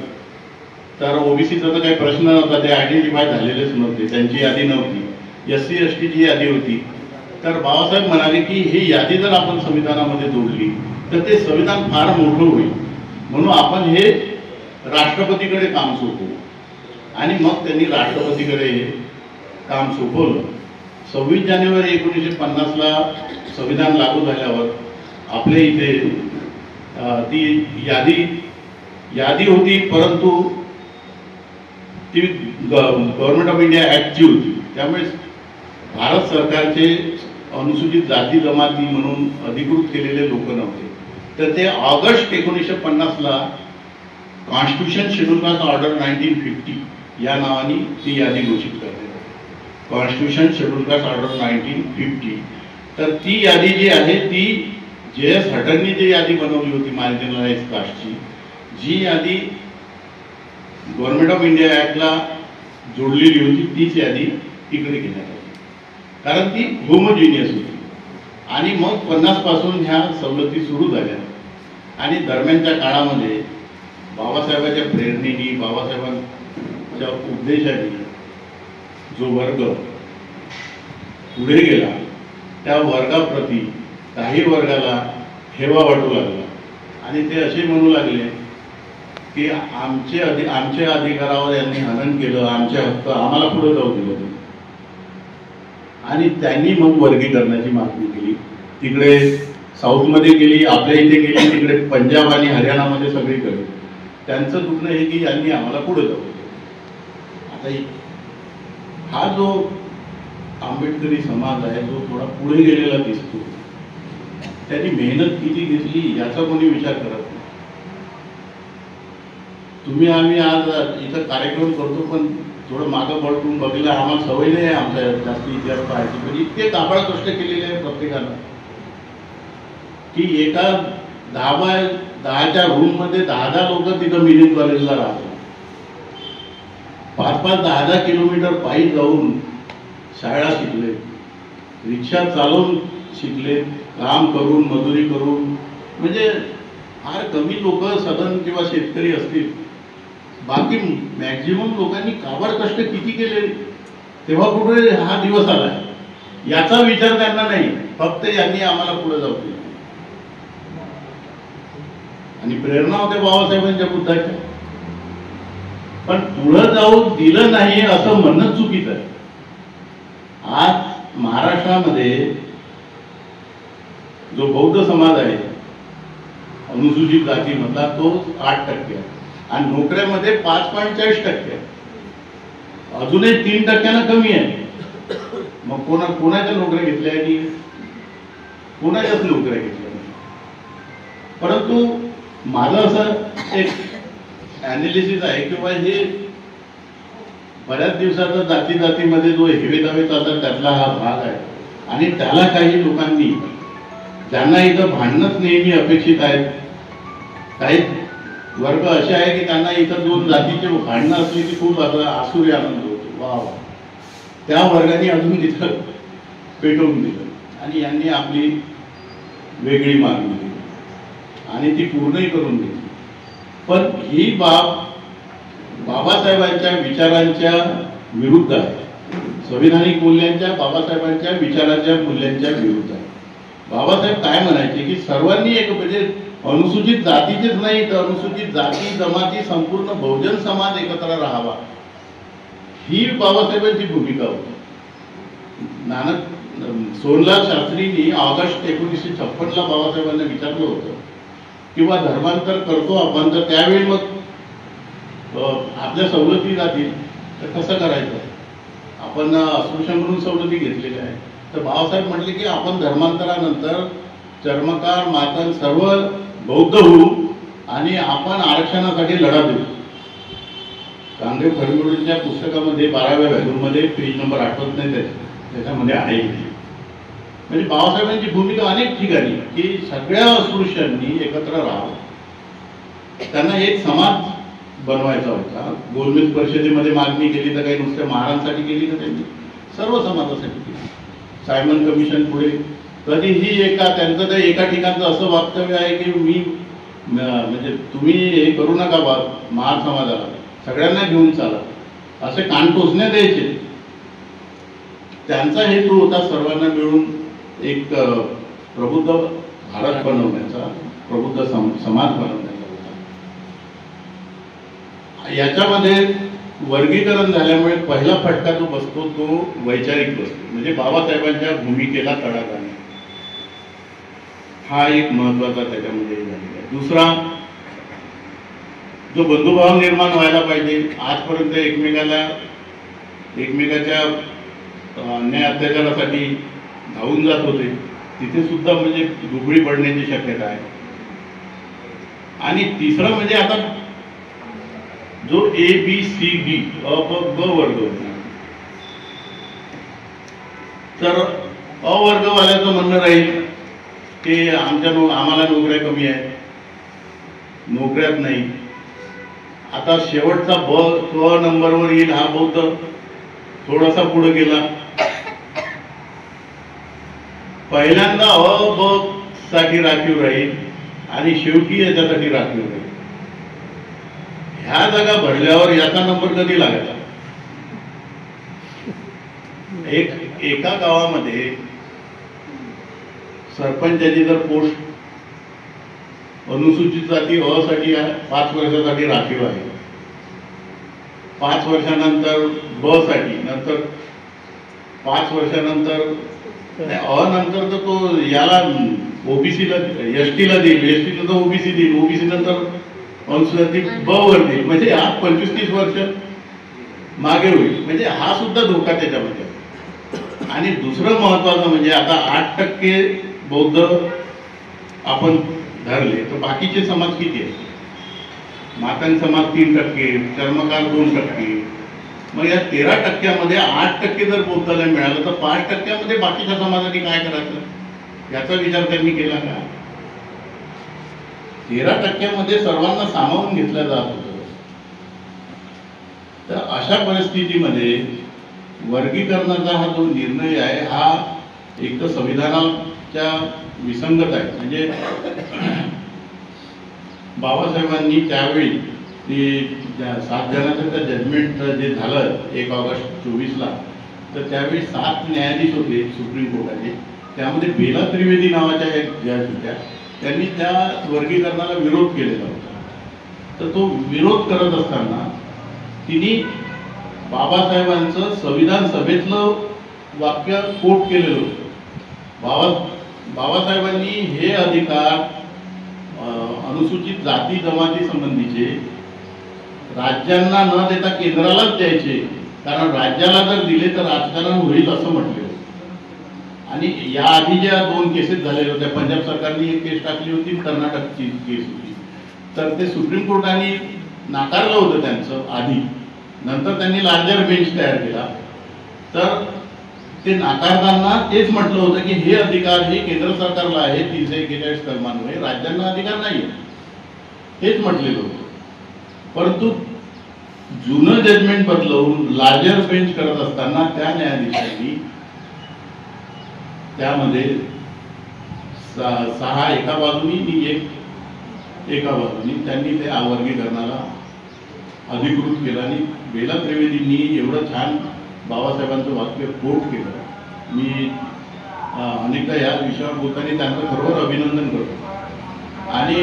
तर ओबीसीचा तर काही प्रश्न नव्हता, ते आयडेंटिफाय झालेलेच नव्हते, त्यांची यादी नव्हती. SC ST ची यादी होती. तर बाबासाहेब म्हणाले की ही यादी जर आपण संविधानामध्ये जोडली तर ते संविधान फार मोठं होईल, म्हणून आपण हे राष्ट्रपतीकडे काम सोपवू. आणि मग त्यांनी राष्ट्रपतीकडे हे काम सोपवलं. 26 जानेवारी 1950ला संविधान लागू झाल्यावर आपल्या इथे ती यादी होती, परंतु ती गव्हर्नमेंट ऑफ इंडिया ॲक्टची होती. त्यामुळे भारत सरकारचे अनुसूचित जाती जमाती म्हणून अधिकृत केलेले लोक नव्हते. तर ते ऑगस्ट 1950ला कॉन्स्टिट्यूशन शेड्यूल कास्ट ऑर्डर 1950 या नावाने ती यादी घोषित करते. Constitution schedule caste order 1950. तर ती यादी जी आहे ती JS हटननी जी यादी बनवली होती मार्जिनलाइज कास्टची, जी यादी गव्हर्नमेंट ऑफ इंडिया ॲक्टला जोडलेली होती, तीच यादी तिकडे घेण्यात आली, कारण ती होमोजिनियस होती. आणि मग 50 पासून ह्या सवलती सुरू झाल्या. आणि दरम्यानच्या काळामध्ये बाबासाहेबांच्या प्रेरणेने, बाबासाहेबांच्या उपदेशाने जो वर्ग पुढे गेला त्या वर्गाप्रती काही वर्गाला हेवा वाटू लागला आणि ते असे म्हणू लागले की आमच्या अधिकारावर यांनी हनन केलं, आमचे हक्क आम्हाला पुढे जाऊ दिले. आणि त्यांनी मग वर्गीकरणाची मागणी केली. तिकडे साऊथमध्ये केली, आपल्या इथे केली, तिकडे पंजाब आणि हरियाणामध्ये सगळीकडे. त्यांचं दुखणं हे की यांनी आम्हाला पुढे जाऊ दिलं. आता हा जो आंबेडकरी समाज आहे जो थोडा पुढे गेलेला दिसतो, त्यांनी मेहनत किती घेतली याचा कोणी विचार करत नाही. तुम्ही आम्ही आज इथं कार्यक्रम करतो, पण थोडं मागं पडून बघितलं, आम्हाला सवय नाही आहे आमच्या जास्त इतिहास पाहायची, पण इतके काबाड कष्ट केलेले आहे प्रत्येकानं की एका 10x10च्या रूममध्ये 10 लोक तिथं मिलिंद कॉलेजला राहतात. 5-5, 10 किलोमीटर पायी जाऊन शाळा शिकले, रिक्षा चालवून शिकले, काम करून, मजुरी करून. म्हणजे फार कमी लोक सदन किंवा शेतकरी असतील, बाकी मॅक्झिमम लोकांनी काबाड कष्ट किती केले, तेव्हा कुठे हा दिवस आलाय याचा विचार त्यांना नाही. फक्त यांनी आम्हाला पुढे जाऊ दिलं. आणि प्रेरणा होते बाबासाहेबांच्या बुद्धाच्या, पण पुढे जाऊ दिलं नाही असं म्हणणं चुकीचं आहे. आज महाराष्ट्रामध्ये जो बौद्ध समाज आहे अनुसूचित जातीमधला तो 8% आणि नोकऱ्यामध्ये 5.40%. अजूनही 3% कमी आहे. मग कोणाच्या नोकऱ्या घेतल्या की कोणाच्याच नोकऱ्या घेतल्या नाही. परंतु माझं असं एक ॲनालिसिस आहे किंवा हे बऱ्याच दिवसाचा जाती जातीमध्ये जो हेवेदावे चालतात त्यातला हा भाग आहे. आणि त्याला काही लोकांनी, ज्यांना इथं भांडणंच नेहमी अपेक्षित आहेत, काही वर्ग असे आहे की त्यांना इथं 2 जातीचे भांडणं असली की खूप असं आसुरी आनंद होतो, वा वा, त्या वर्गाने अजून तिथं पेटवून दिलं आणि यांनी आपली वेगळी मागणी केली आणि ती पूर्णही करून घेतली. पण ही बाब बाबासाहेबांच्या विचारांच्या विरुद्ध आहे. संविधानिक मूल्यांच्या, बाबासाहेबांच्या विचारांच्या मूल्यांच्या विरुद्ध आहे. बाबासाहेब काय म्हणायचे की सर्वांनी एक, म्हणजे अनुसूचित जातीचेच नाही तर अनुसूचित जाती जमाती संपूर्ण बहुजन समाज एकत्र राहावा, ही बाबासाहेबांची भूमिका होती. सोनलाल शास्त्रींनी ऑगस्ट 1956ला बाबासाहेबांना विचारलं होतं किंवा धर्मांतर करतो आपण, तर त्यावेळी मग आपल्या सवलती जातील तर कसं करायचं, आपण अस्पृश्यांकडून सवलती घेतलेल्या आहे. तर बाबासाहेब म्हटले की आपण धर्मांतरानंतर चर्मकार मातन सर्व बौद्ध होऊ आणि आपण आरक्षणासाठी लढा देऊ. कांगडे फडणवीसच्या पुस्तकामध्ये 12व्या व्हॅल्यूमध्ये पेज नंबर आठवत नाही त्याच्यामध्ये आहे. म्हणजे बाबासाहेबांची भूमिका अनेक ठिकाणी की सगळ्या अस्पृश्यांनी एकत्र राहावं, त्यांना एक समाज बनवायचा होता. गोलमेज परिषदेमध्ये मागणी केली तर काही नुसत्या महारांसाठी केली तर त्यांनी सर्व समाजासाठी केली. सायमन कमिशन पुढे कधीही त्यांचं तर एका ठिकाणचं असं वक्तव्य आहे की मी म्हणजे तुम्ही हे करू नका बा, महार समाजाला सगळ्यांना घेऊन चाला, असे कान टोचणे द्यायचे. त्यांचा हेतू होता सर्वांना मिळून एक प्रबुद्ध भारत बनवण्याचा, प्रबुद्ध समाज बनवण्याचा होता. याच्यामध्ये वर्गीकरण झाल्यामुळे पहिला फटका जो बसतो तो वैचारिक बसतो, म्हणजे बाबासाहेबांच्या भूमिकेला तडा जाणे, हा एक महत्वाचा त्याच्यामध्ये झालेला आहे. दुसरा, जो बंधुभाव निर्माण व्हायला पाहिजे, आजपर्यंत एकमेकाच्या अन्याय अत्याचारासाठी धावून जात होते, तिथे सुद्धा म्हणजे दुबळी पडण्याची शक्यता आहे. आणि तिसरं म्हणजे आता जो ABCD अ ब ग वर्ग होता, तर अ वर्गवाल्याचं म्हणणं राहील की आम्हाला नोकऱ्या कमी आहेत, नोकऱ्यात नाही. आता शेवटचा क नंबरवर येईल हा बौद्ध थोडासा पुढे गेला. पहिल्यांदा अ ब साठी राखीव राहील आणि शेवटी याच्यासाठी राखीव राहील. ह्या जागा भरल्यावर याचा नंबर कधी लागायचा? एका गावामध्ये सरपंचाची जर पोस्ट अनुसूचित जाती अ साठी 5 वर्षासाठी राखीव आहे, 5 वर्षानंतर ब साठी, नंतर 5 वर्षानंतर अ नंतर तर तो याला ओबीसीला एसटीला देईल, एसटीला तर ओबीसी देईल, ओबीसी नंतर अनुसूचित ब वर देईल. म्हणजे हा 25-30 वर्ष मागे होईल. म्हणजे हा सुद्धा धोका त्याच्यामध्ये. आणि दुसरं महत्वाचं म्हणजे आता 8% बौद्ध आपण धरले तर बाकीचे समाज किती आहेत? मातंग समाज 3%, चर्मकार 2%. मग या 13%मध्ये 8% जर बौद्धाला मिळालं तर 5%मध्ये बाकीच्या समाजाने काय करायचं याचा विचार त्यांनी केला का? 13%मध्ये सर्वांना सामावून घेतलं जात होतं. तर अशा परिस्थितीमध्ये वर्गीकरणाचा हा जो निर्णय आहे हा एक तर संविधानाच्या विसंगत आहे. म्हणजे बाबासाहेबांनी त्यावेळी ते 7 जणांचं त्या जजमेंट जे झालं 1 ऑगस्ट 24ला, तर त्यावेळी 7 न्यायाधीश होते सुप्रीम कोर्टाचे. त्यामध्ये बेला त्रिवेदी नावाच्या एक जज होत्या, त्यांनी त्या वर्गीकरणाला विरोध केलेला होता. तर तो विरोध करत असताना तिने बाबासाहेबांचं संविधान सभेतलं वाक्य कोट केलेलं होतं. बाबासाहेबांनी हे अधिकार अनुसूचित जाती जमाती संबंधीचे राज्यांना न देता केंद्रालाच द्यायचे, कारण राज्याला जर दिले तर राजकारण होईल असं म्हटले. आणि या आधी ज्या 2 केसेस झालेल्या होत्या, पंजाब सरकारने एक केस टाकली होती, कर्नाटकची केस होती, तर ते सुप्रीम कोर्टाने नाकारलं होतं त्यांचं आधी. नंतर त्यांनी लार्जर बेंच तयार केला. तर ते नाकारताना तेच म्हटलं होतं की हे अधिकार हे केंद्र सरकारला आहे 341 कलमान्वये, राज्यांना अधिकार नाही, हेच म्हटलेलं होतं. परंतु जुनं जजमेंट बदलवून लार्जर बेंच करत असताना त्या न्यायाधीशांनी त्यामध्ये 6 एका बाजूनी आणि 1 एका बाजूनी त्यांनी ते वर्गीकरणाला अधिकृत केलं. आणि बेला त्रिवेदींनी एवढं छान बाबासाहेबांचं वाक्य कोट केलं. मी अनेकदा या विषयावर बोलताना त्यांचं खरोखर अभिनंदन करतो. आणि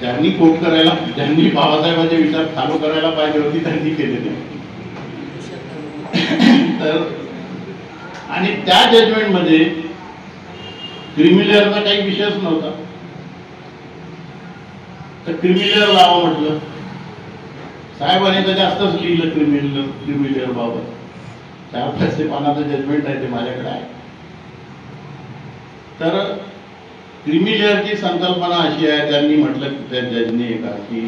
ज्यांनी कोट करायला, ज्यांनी बाबासाहेबांचे विचार चालू करायला पाहिजे होती त्यांनी केलेले. तर आणि त्या जजमेंटमध्ये क्रिमिलेअरचा काही विषयच नव्हता. तर क्रिमिलेअर लावा म्हटलं, साहेबांनी तर जास्तच लिहिलं क्रिमिलेअर बाबत. 400 पानाचं जजमेंट आहे ते माझ्याकडे आहे. तर क्रिमिलेअरची संकल्पना अशी आहे, त्यांनी म्हटलं त्या जजने की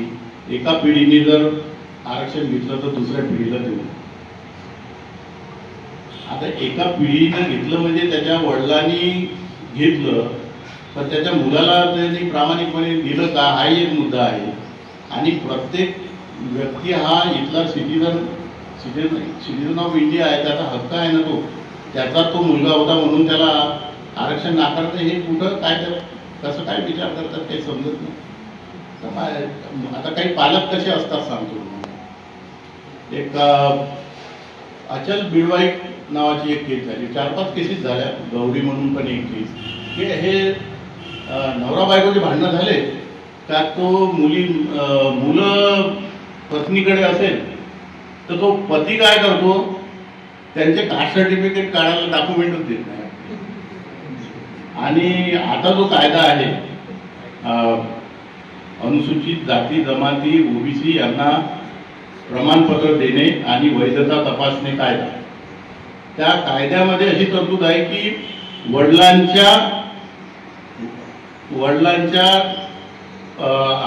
एका पिढीने जर आरक्षण घेतलं तर दुसऱ्या पिढीला देऊ. आता एका पिढीनं घेतलं म्हणजे त्याच्या वडिलांनी घेतलं, तर त्याच्या मुलाला त्यांनी प्रामाणिकपणे दिलं का हाही एक मुद्दा आहे. आणि प्रत्येक व्यक्ती हा इथला सिटीजन ऑफ इंडिया आहे, त्याचा हक्क आहे ना, त्याचा तो मुलगा होता म्हणून त्याला आरक्षण नाकारतं हे कुठं काय कसं काय विचार करतात काही समजत नाही. आता काही पालक कसे असतात सांगतो. एक अचल बिडवाई नावाची एक केस झाली, 4-5 केसेस झाल्या, गौरी म्हणून पण एक केस, की हे नवरा बायकोचे भांडणं झाले का तो मुलं पत्नीकडे असेल तर तो पती काय करतो, त्यांचे कास्ट सर्टिफिकेट काढायला डॉक्युमेंटच देत नाही. आणि आता जो कायदा आहे अनुसूचित जाती जमाती ओबीसी यांना प्रमाणपत्र देणे आणि वैधता तपासणे कायदा. त्या कायद्यामध्ये अशी तरतूद आहे की वडिलांच्या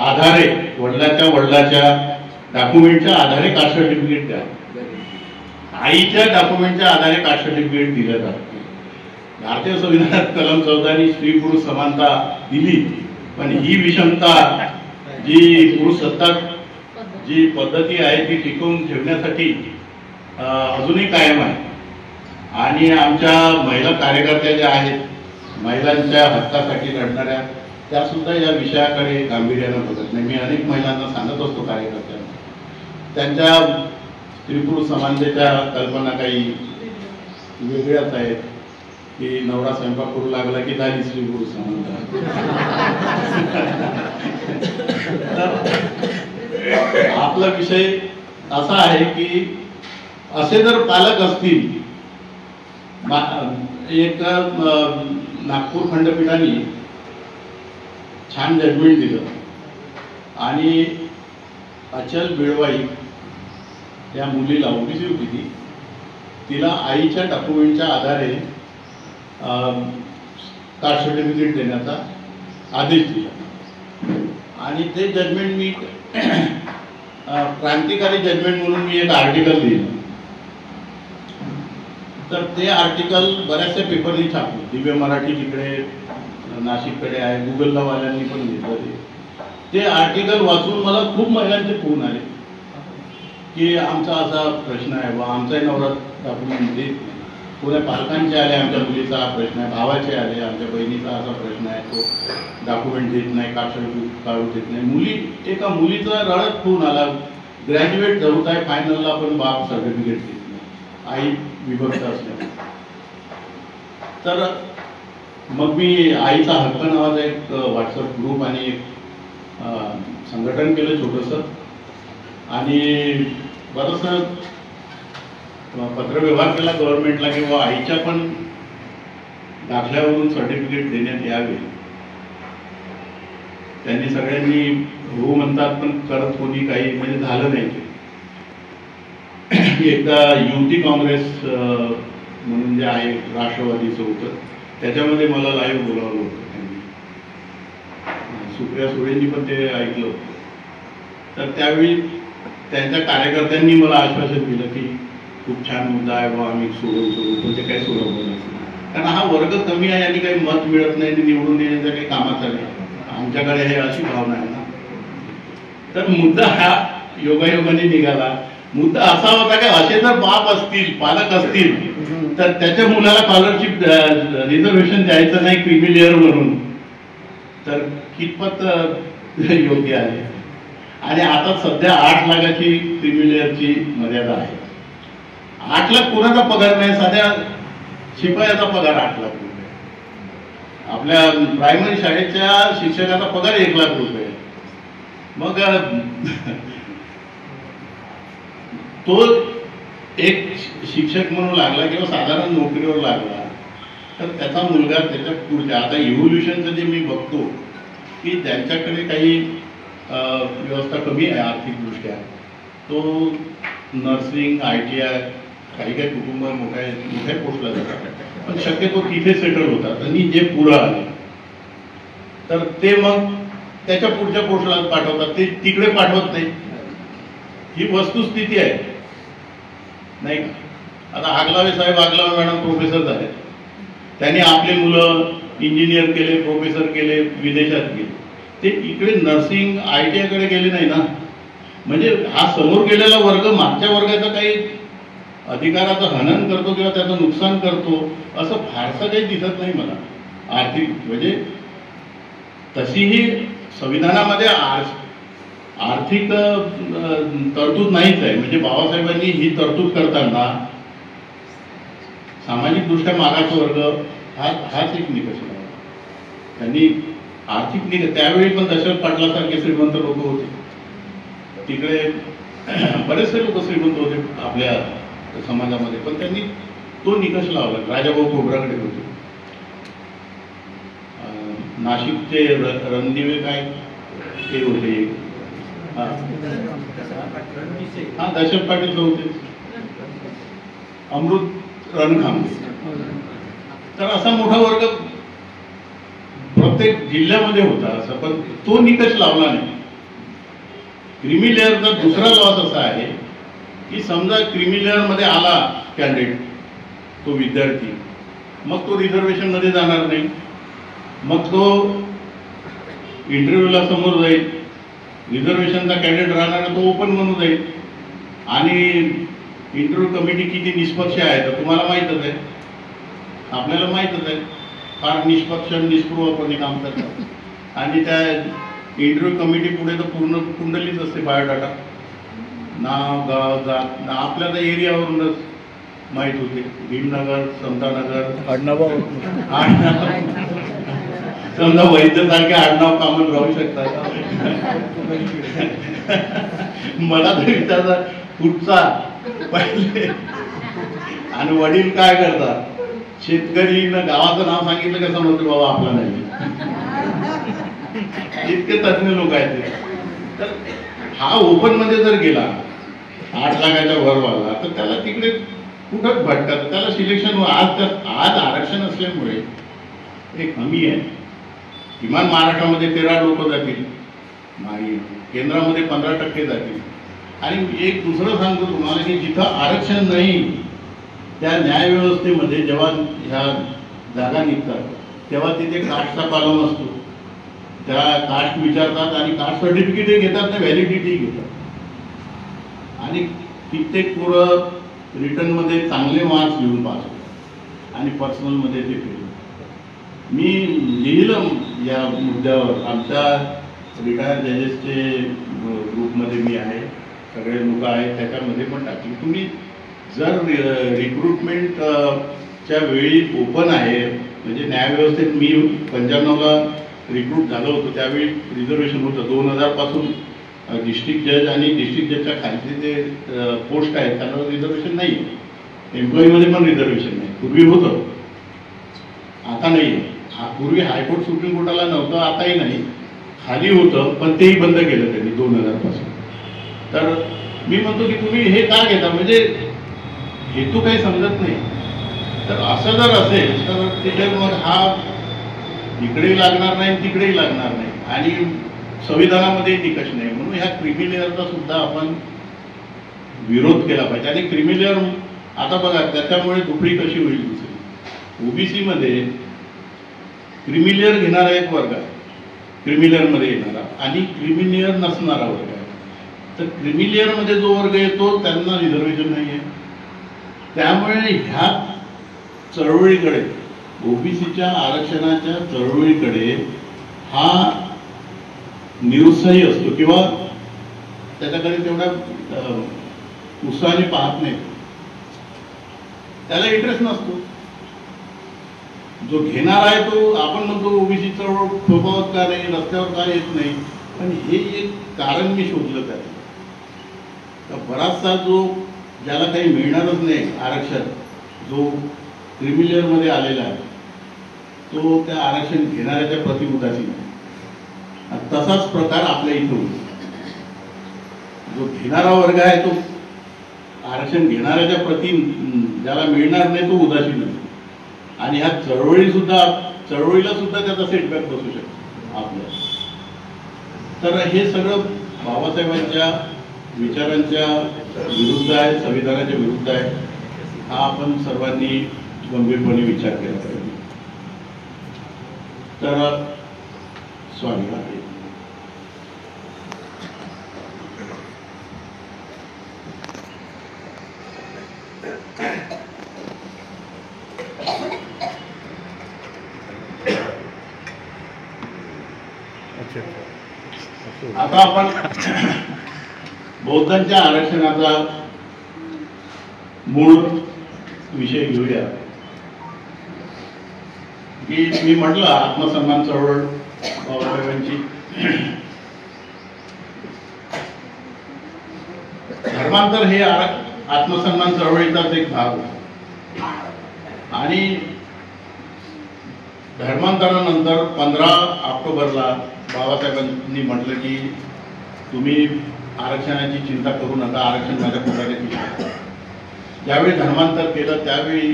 आधारे वडिलाच्या डॉक्युमेंटच्या आधारे कास्ट सर्टिफिकेट द्या. आईच्या डॉक्युमेंटच्या आधारे कास्ट सर्टिफिकेट दिलं जातं. भारतीय संविधानात कलम 14 स्त्री पुरुष समानता दिली, पण ही विषमता जी पुरुष सत्ताक जी पद्धती आहे ती टिकवून ठेवण्यासाठी अजूनही कायम आहे. आणि आमच्या महिला कार्यकर्त्या ज्या आहेत, महिलांच्या हक्कासाठी लढणाऱ्या, त्या सुद्धा या विषयाकडे गांभीर्यानं बघत नाही. मी अनेक महिलांना सांगत असतो कार्यकर्त्यांना, त्यांच्या स्त्री पुरुष समानतेच्या कल्पना काही वेगळ्याच आहेत की नवरा स्वयंपाक करू लागला की झाली स्त्री पुरुष समानता. आपला विषय असा आहे की असे जर पालक असतील, एक नागपूर खंडपीठाने छान जजमेंट दिलं आणि अचल बिळवाई या मुलीला ओबीसी होती ती, तिला आईच्या डॉक्युमेंटच्या आधारे कास्ट सर्टिफिकेट देण्याचा आदेश दिला. आणि ते जजमेंट मी क्रांतिकारी जजमेंट म्हणून मी एक आर्टिकल लिहिलं. तर ते आर्टिकल बऱ्याचशा पेपरनी छापलं. दिव्य मराठी तिकडे नाशिककडे आहे, गुगलला वाल्यांनी पण घेतलं. ते आर्टिकल वाचून मला खूप महिलांचे फोन आले की आमचा असा प्रश्न आहे व आमचाही नवरा डॉक्युमेंट देत नाही. पुऱ्या पालकांचे आले, आमच्या मुलीचा हा प्रश्न आहे, भावाचे आले, आमच्या बहिणीचा असा प्रश्न आहे, तो डॉक्युमेंट देत नाही, कास्ट सर्टिफिकेट काढू देत नाही. एका मुलीचा रडत फोन आला, ग्रॅज्युएट होत आहे फायनलला, पण बाप सर्टिफिकेट देत नाही, आई विभक्त असल्यामुळे. तर मग मी आईचा हक्क नावाचा एक व्हॉट्सअप ग्रुप आणि एक संघटन केलं छोटंसं, आणि बरंचसं पत्रव्यवहार केला गव्हर्नमेंटला की बाबा आईच्या पण दाखल्यावरून सर्टिफिकेट देण्यात यावे. त्यांनी सगळ्यांनी हो म्हणतात, पण करत कोणी काही म्हणजे झालं नाही. एकदा युवती काँग्रेस म्हणून जे आहे राष्ट्रवादीचं होतं, त्याच्यामध्ये मला लाईव्ह बोलावलं होतं त्यांनी. सुप्रिया सुळेंनी पण ते ऐकलं होतं. तर त्यावेळी त्यांच्या कार्यकर्त्यांनी मला आश्वासन दिलं की खूप छान मुद्दा आहे बा, आम्ही सोडवू, पण ते काही सोडवलं नाही. कारण हा वर्ग कमी आहे आणि काही मत मिळत नाही, निवडून येण्याचं काही कामाचं नाही. आमच्याकडे हे अशी भावना आहे ना. तर मुद्दा हा योगायोगाने निघाला. मुद्दा असा होता की असे जर बाप असतील, पालक असतील, तर त्याच्या मुलाला स्कॉलरशिप रिझर्वेशन द्यायचं नाही क्रीमी लेअर म्हणून, तर कितपत योग्य आहे. आणि आता सध्या 8 लाखाची क्रीमी लेअरची मर्यादा आहे. 8 लाख कोणाचा पगार नाही, साध्या शिपायाचा पगार 8 लाख रुपये. आपल्या प्रायमरी शाळेच्या शिक्षकाचा पगार 1 लाख रुपये. मग तो एक शिक्षक म्हणून लागला किंवा साधारण नोकरीवर लागला, तर त्याचा मुलगा त्याच्या पुढच्या, आता इव्होल्युशनचं जे मी बघतो की ज्यांच्याकडे काही व्यवस्था कमी आहे आर्थिकदृष्ट्या, तो नर्सिंग, ITI, काही काही कुटुंब मोठ्या पोस्टला जातात, पण शक्यतो तिथे सेटल होतात. आणि जे पुढं आले तर ते मग त्याच्या पुढच्या पोस्टला पाठवतात, ते तिकडे पाठवत नाही. ही वस्तुस्थिती आहे नाही का. आता आगलावे साहेब, आगलावे मॅडम प्रोफेसर झाले, त्यांनी आपले मुलं इंजिनियर केले, प्रोफेसर केले, विदेशात गेले. ते इकडे नर्सिंग, ITI कडे गेले नाही ना. म्हणजे हा समोर गेलेला वर्ग मागच्या वर्गाचा काही अधिकाराचं हनन करतो किंवा त्याचं नुकसान करतो असं फारसं काही दिसत नाही मला. आर्थिक म्हणजे तशीही संविधानामध्ये आर्थिक तरतूद नाहीच आहे. म्हणजे बाबासाहेबांनी ही तरतूद करताना सामाजिक दृष्ट्या मागास वर्ग हाच एक निकष लावला. त्यांनी आर्थिक निकष, त्यावेळी पण दशरथ पाटलासारखे श्रीमंत लोक होते, तिकडे बरेचसे लोक श्रीमंत होते आपल्या समाजामध्ये, पण त्यांनी तो निकष लावला. राजाभाऊ खोबराकडे होते, नाशिकचे रणदिवे काय ते होते. हा दशरथ पाटील होते, अमृत रणखांबे. तर असा मोठा वर्ग प्रत्येक जिल्ह्यामध्ये होता असं, पण तो निकष लावला नाही. क्रीमी लेअरचा दुसरा लॉस असा आहे की समजा क्रीमी लेअर मध्ये आला कॅन्डिडेट, तो विद्यार्थी, मग तो रिझर्वेशन मध्ये जाणार नाही, मग तो इंटरव्ह्यूला समोर जाईल, रिझर्वेशनचा कॅन्डिडेट राहणार तो ओपन म्हणून जाईल. आणि इंटरव्ह्यू कमिटी किती निष्पक्ष आहे तर तुम्हाला माहीतच आहे, आपल्याला माहीतच आहे, फार निष्पक्ष निष्पृहपणे काम करतात. आणि त्या इंटरव्ह्यू कमिटी पुढे तर पूर्ण कुंडलीच असते, बायोडाटा, नाव गाव जात आपल्या त्या एरियावरूनच माहीत होते. भीमनगर, समतानगर, आडनाव समजा वैद्यसारखे आडनाव कामन राहू शकतात. मला तरी त्याचा कुठचा पहिले. आणि वडील काय करतात, शेतकरी गावाचं नाव सांगितलं का समजते बाबा आपला नाही, इतके तज्ञ लोक आहेत ते. तर हा ओपन मध्ये जर गेला 8 लाखाच्या वरवाला तर त्याला तिकडे कुठंच भटतात, त्याला सिलेक्शन. आज आरक्षण असल्यामुळे एक हमी आहे, किमान महाराष्ट्रामध्ये 13 लोक जातील, नाही केंद्रामध्ये 15% जातील. आणि एक दुसरं सांगतो तुम्हाला की जिथं आरक्षण नाही त्या न्यायव्यवस्थेमध्ये जेव्हा ह्या जागा निघतात तेव्हा तिथे कास्टचा कॉलम असतो, त्या कास्ट विचारतात आणि कास्ट सर्टिफिकेट घेतात ना, व्हॅलिडिटी घेतात. आणि कित्येक पोरं रिटर्नमध्ये चांगले मार्क्स घेऊन पास होतात आणि पर्सनलमध्ये ते फेल. मी लिहिलं या मुद्द्यावर, आमच्या रिटायर्ड जजेसचे ग्रुपमध्ये मी आहे, सगळे लोक आहेत, त्याच्यामध्ये पण टाकली. तुम्ही जर रिक्रुटमेंटच्या वेळी ओपन आहे, म्हणजे न्यायव्यवस्थेत मी 95ला रिक्रूट झालो होतो, त्यावेळी रिझर्वेशन होतं. 2000 पासून डिस्ट्रिक्ट जज आणि डिस्ट्रिक्ट जजच्या खालचे जे पोस्ट आहेत त्यांना रिझर्वेशन नाही. एम्प्लॉईमध्ये पण रिझर्वेशन नाही. पूर्वी होतं, आता नाही. पूर्वी हायकोर्ट सुप्रीम कोर्टाला नव्हतं, आताही नाही. खाली होतं पण तेही बंद केलं त्यांनी 2000 पासून. तर मी म्हणतो की तुम्ही हे का घेता, म्हणजे हेतू काही समजत नाही. तर असं जर असेल तर तिथे मग हा इकडेही लागणार नाही तिकडेही लागणार नाही आणि संविधानामध्ये निकष नाही. म्हणून ह्या क्रीमी लेअरचा सुद्धा आपण विरोध केला पाहिजे. आणि क्रीमी लेअर आता बघा त्याच्यामुळे दुपडी कशी होईल दुसरी. ओबीसी मध्ये क्रीमी लेअर घेणारा एक वर्ग आहे, क्रीमी लेअर मध्ये येणारा, आणि क्रीमी लेअर नसणारा वर्ग आहे. तर क्रीमी लेअर मध्ये जो वर्ग येतो त्यांना रिझर्वेशन नाही आहे. त्यामुळे ह्या चळवळीकडे, ओबीसीच्या आरक्षणाच्या चळवळीकडे हा निरुत्साही असतो किंवा त्याच्याकडे तेवढ्या उत्साहाने पाहत नाही, त्याला इंटरेस्ट नसतो. जो घेणार आहे तो आपण म्हणतो ओबीसी चळवळ फोफावत का नाही, रस्त्यावर का येत नाही. पण हे एक कारण मी शोधलं त्याचं. तर बराचसा जो ज्याला काही मिळणारच नाही आरक्षण, जो क्रीमी लेअरमध्ये आलेला आहे तो त्या आरक्षण घेणाऱ्याच्या प्रति उदासीन आहे. तसाच प्रकार आपल्या इथं होतो. जो घेणारा वर्ग आहे तो आरक्षण घेणाऱ्याच्या प्रति ज्याला मिळणार नाही तो उदासीन असतो. आणि ह्या चळवळीला सुद्धा त्याचा सेटबॅक बसू शकतो आपल्या. तर हे सगळं बाबासाहेबांच्या विचारांच्या विरुद्ध आहे, संविधानाच्या विरुद्ध आहे. हा आपण सर्वांनी गंभीरपणे विचार केला पाहिजे. तर स्वामी आहे. आता आपण बौद्धांच्या आरक्षणाचा मूळ विषय घेऊया. की मी म्हटलं आत्मसन्मान चळवळ बाबासाहेबांची. धर्मांतर हे आत्मसन्मान चळवळीचाच एक भाग होता. आणि धर्मांतरानंतर 15 ऑक्टोबरला बाबासाहेबांनी म्हटलं की तुम्ही आरक्षणाची चिंता करू नका, आरक्षण माझ्या पोटात. ज्यावेळी धर्मांतर केलं त्यावेळी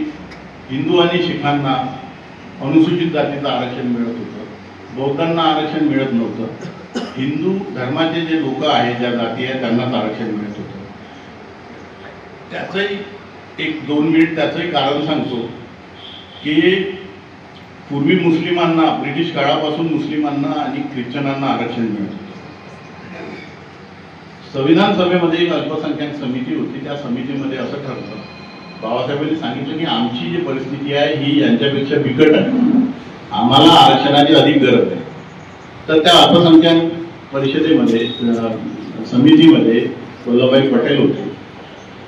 हिंदू आणि शिखांना अनुसूचित जातीचं आरक्षण मिळत होतं, बौद्धांना आरक्षण मिळत नव्हतं. हिंदू धर्माचे जे लोक आहेत, ज्या जाती आहेत, त्यांनाच आरक्षण मिळत होतं. त्याचंही एक 2 मिनिट त्याचंही कारण सांगतो की पूर्वी मुस्लिमांना, ब्रिटिश काळापासून मुस्लिमांना आणि ख्रिश्चनांना आरक्षण मिळत होतं. संविधान सभेमध्ये एक अल्पसंख्याक समिती होती. त्या समितीमध्ये असं ठरलं, बाबासाहेबांनी सांगितलं की आमची जी परिस्थिती आहे ही यांच्यापेक्षा बिकट आहे, आम्हाला आरक्षणाची अधिक गरज आहे. तर त्या अल्पसंख्याक परिषदेमध्ये, समितीमध्ये वल्लभभाई पटेल होते.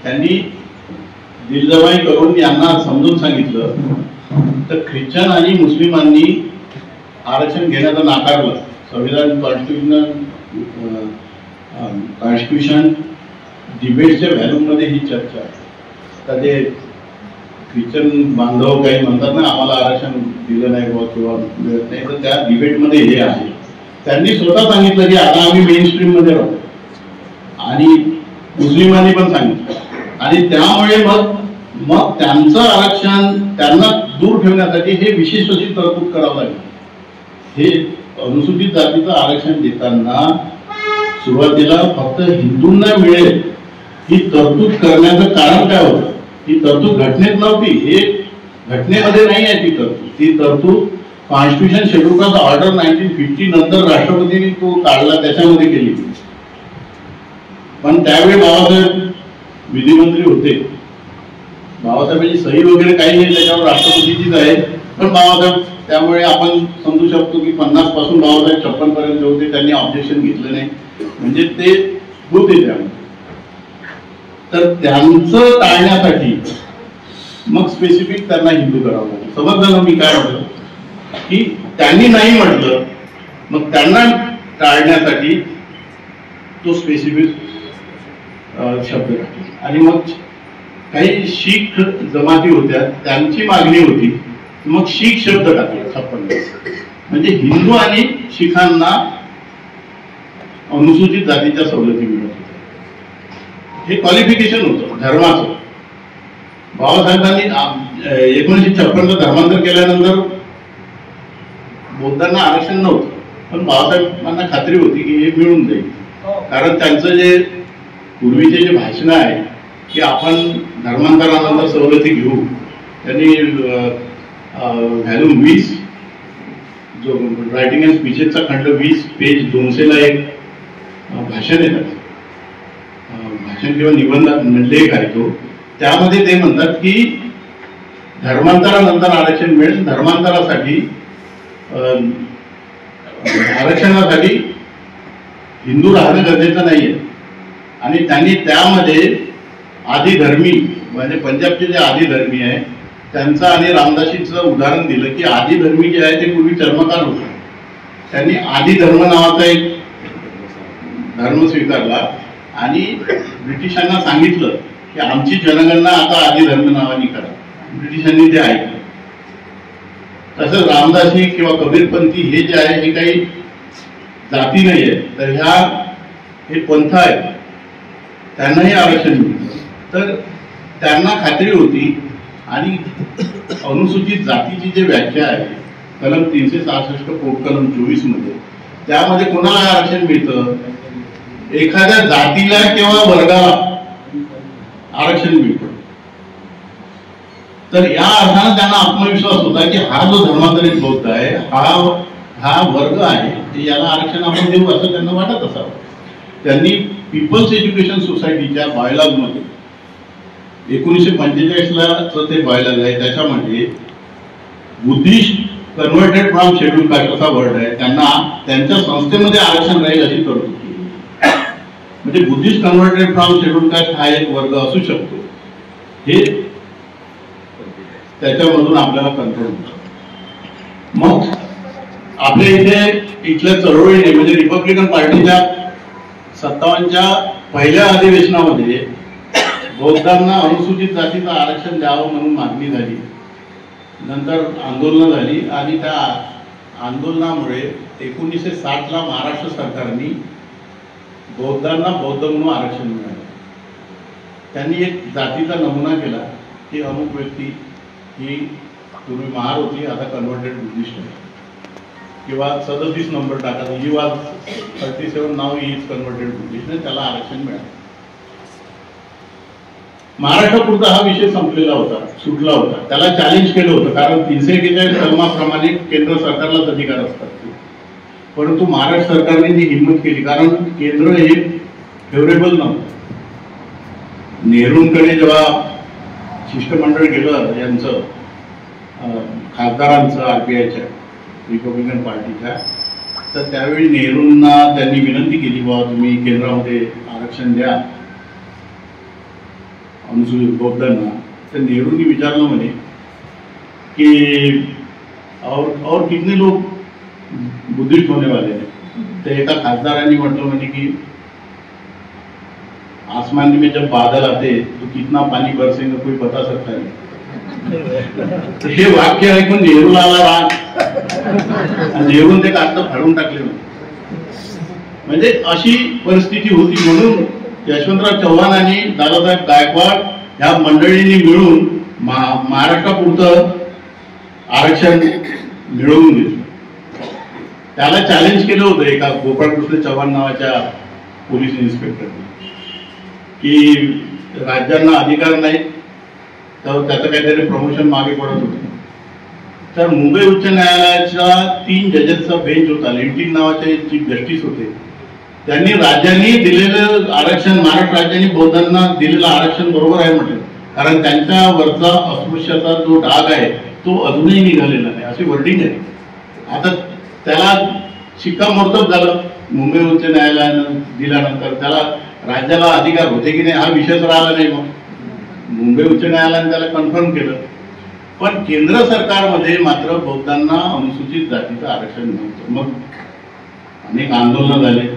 त्यांनी दिलजमाई करून यांना समजून सांगितलं तर ख्रिश्चन आणि मुस्लिमांनी आरक्षण घेण्याचं नाकारलं. संविधान कॉन्स्टिट्यूशन डिबेटच्या व्हॅल्यूमध्ये ही चर्चा आहे. तर ते ख्रिश्चन बांधव काही म्हणतात ना, आम्हाला आरक्षण दिलं नाही किंवा मिळत नाही, तर त्या डिबेटमध्ये हे आहे. त्यांनी स्वतः सांगितलं की आता आम्ही मेन स्ट्रीम मध्ये राहतो, आणि मुस्लिमांनी पण सांगितलं. आणि त्यामुळे मग त्यांचं आरक्षण त्यांना दूर ठेवण्यासाठी हे विशेष अशी तरतूद करावं लागेल. हे अनुसूचित जातीचं आरक्षण देताना सुरुवातीला फक्त हिंदूंना मिळेल ही तरतूद करण्याचं कारण काय होतं? ही तरतूद घटनेत नव्हती, हे घटनेमध्ये नाही आहे ती तरतूद. ती तरतूद कॉन्स्टिट्यूशन शेड्यूल कास्ट ऑर्डर 1950 नंतर राष्ट्रपतींनी तो काढला, त्याच्यामध्ये केली. पण त्यावेळी बाबासाहेब विधिमंत्री होते. बाबासाहेबांची सही वगैरे काही नाही, त्याच्यावर राष्ट्रपतीचीच आहे. पण बाबासाहेब, त्यामुळे आपण समजू शकतो की 50 पासून बाबासाहेब 56 पर्यंत होते, त्यांनी ऑब्जेक्शन घेतलं नाही, म्हणजे ते होते त्यामुळे. तर त्यांचं टाळण्यासाठी मग स्पेसिफिक त्यांना हिंदू करावं लागलं. समजलं ना मी काय म्हटलं? की त्यांनी नाही म्हटलं, मग त्यांना टाळण्यासाठी तो स्पेसिफिक शब्द टाकला. आणि मग काही शीख जमाती होत्या, त्यांची मागणी होती, मग शीख शब्द टाकला 56. म्हणजे हिंदू आणि शिखांना अनुसूचित जातीच्या सवलती मिळत होत्या. हे क्वालिफिकेशन होतं धर्माचं. बाबासाहेबांनी 1956 धर्मांतर केल्यानंतर बौद्धांना आरक्षण नव्हतं, पण बाबासाहेबांना खात्री होती की हे मिळून जाईल. कारण त्यांचं जे पूर्वीचे जे भाषण आहे की आपण धर्मांतरानंतर सवलती घेऊ, त्यांनी व्हॅल्यू 20 जो रायटिंग अँड स्पीचेसचा खंड 20 पेज 200 ला एक भाषण येतात, भाषण किंवा निबंध लेख आहे तो. त्यामध्ये ते म्हणतात की धर्मांतरानंतर आरक्षण मिळेल, धर्मांतरासाठी आरक्षणासाठी हिंदू राहणं गरजेचं नाहीये. आणि त्यांनी त्यामध्ये आदिधर्मी, म्हणजे पंजाबचे जे आदिधर्मी आहे त्यांचं आणि रामदासीचं उदाहरण दिलं की आदिधर्मी जे आहे ते पूर्वी चर्मकार होते. त्यांनी आदिधर्म नावाचा एक धर्म स्वीकारला आणि ब्रिटिशांना सांगितलं की आमची जनगणना आता आदिधर्म नावाने करा. ब्रिटिशांनी ते ऐकलं. तसंच रामदासी किंवा कबीरपंथी हे जे आहे हे काही जाती नाही आहे, तर हे पंथ आहेत, त्यांनाही आरक्षण मिळतं. तर त्यांना खात्री होती. आणि अनुसूचित जातीची जी व्याख्या आहे कलम 366 पोट कलम 24 मध्ये, त्यामध्ये कोणाला आरक्षण मिळतं? एखाद्या जातीला किंवा वर्गाला आरक्षण मिळतं. तर या अर्थानं त्यांना आत्मविश्वास होता की हा जो धर्मांतरित बौद्ध आहे, हा वर्ग आहे, याला आरक्षण आपण देऊ असं त्यांना वाटत असावं. त्यांनी पीपल्स एज्युकेशन सोसायटीच्या बायलॉग मध्ये 1945 ला ते बायलॉग आहे, त्याच्यामध्ये Buddhist converted from schedule caste असा वर्ड आहे, त्यांना त्यांच्या संस्थेमध्ये आरक्षण राहील अशी तरतूद केली. म्हणजे Buddhist converted from schedule caste हा एक वर्ग असू शकतो, हे त्याच्यामधून आपल्याला कंट्रोल होतं. मग आपल्या इथल्या चळवळीने, म्हणजे रिपब्लिकन पार्टीच्या 57च्या पहिल्या अधिवेशनामध्ये बौद्धांना अनुसूचित जातीचं आरक्षण द्यावं म्हणून मागणी झाली. नंतर आंदोलनं झाली आणि त्या आंदोलनामुळे 1960ला महाराष्ट्र सरकारने बौद्धांना बौद्ध म्हणून आरक्षण मिळालं. त्यांनी एक जातीचा नमुना केला की अमुक व्यक्ती ही पूर्वी महार होती, आता कन्व्हर्टेड बुद्धिस्ट आहे, किंवा 37 नंबर टाका, he was 37 now he is converted Buddhist, त्याला आरक्षण मिळालं. महाराष्ट्रापुरता हा विषय संपलेला होता, सुटला होता. त्याला चॅलेंज केलं होतं, कारण 341 कलमाप्रमाणे केंद्र सरकारलाच अधिकार असतात. परंतु महाराष्ट्र सरकारने जी हिंमत केली, कारण केंद्र हे फेवरेबल नव्हतं. नेहरूंकडे जेव्हा शिष्टमंडळ गेलं यांचं खासदारांचं आरपीआयच्या रिपब्लिकन पार्टीच्या, तर त्यावेळी नेहरूंना त्यांनी विनंती केली, बाबा तुम्ही केंद्रामध्ये आरक्षण द्या अनुसूचित बौद्धांना. तर नेहरूंनी विचारलं म्हणे की और कितने लोग बुद्धिस्ट होने वाले हैं. तर एका खासदारांनी म्हटलं म्हणे की आसमान में जब बादल आते तो कितना पानी बरसेगा कोई बता सकता नहीं. हे वाक्य ऐकून नेहरूला आला राग, नेहरून ते कागद फाडून टाकले. म्हणजे अशी परिस्थिती होती. म्हणून यशवंतराव चव्हाण आणि दादासाहेब गायकवाड ह्या मंडळींनी मिळून महाराष्ट्रापुरतं आरक्षण मिळवून घेतलं. त्याला चॅलेंज केलं होतं एका गोपाळकृष्ण चव्हाण नावाच्या पोलीस इन्स्पेक्टरने की राज्यांना अधिकार नाही, तर त्याचं काहीतरी प्रमोशन मागे पडत होते. तर मुंबई उच्च न्यायालयाच्या 3 जजेसचा बेंच होता, लेंटिन नावाचे चीफ जस्टिस होते. त्यांनी राज्यांनी दिलेलं आरक्षण, महाराष्ट्र राज्यांनी बौद्धांना दिलेलं आरक्षण बरोबर आहे म्हटलं, कारण त्यांच्यावरचा अस्पृश्याचा जो डाग आहे तो अजूनही निघालेला नाही, अशी वर्डिंग आहे. आता त्याला शिक्कामोर्तब झालं मुंबई उच्च न्यायालयानं दिल्यानंतर. त्याला राज्याला अधिकार होते की नाही हा विषयच राहिला नाही. मग मुंबई उच्च न्यायालयाने त्याला कन्फर्म केलं. पण केंद्र सरकारमध्ये मात्र बौद्धांना अनुसूचित जातीचं आरक्षण नव्हतं. मग अनेक आंदोलन झाले.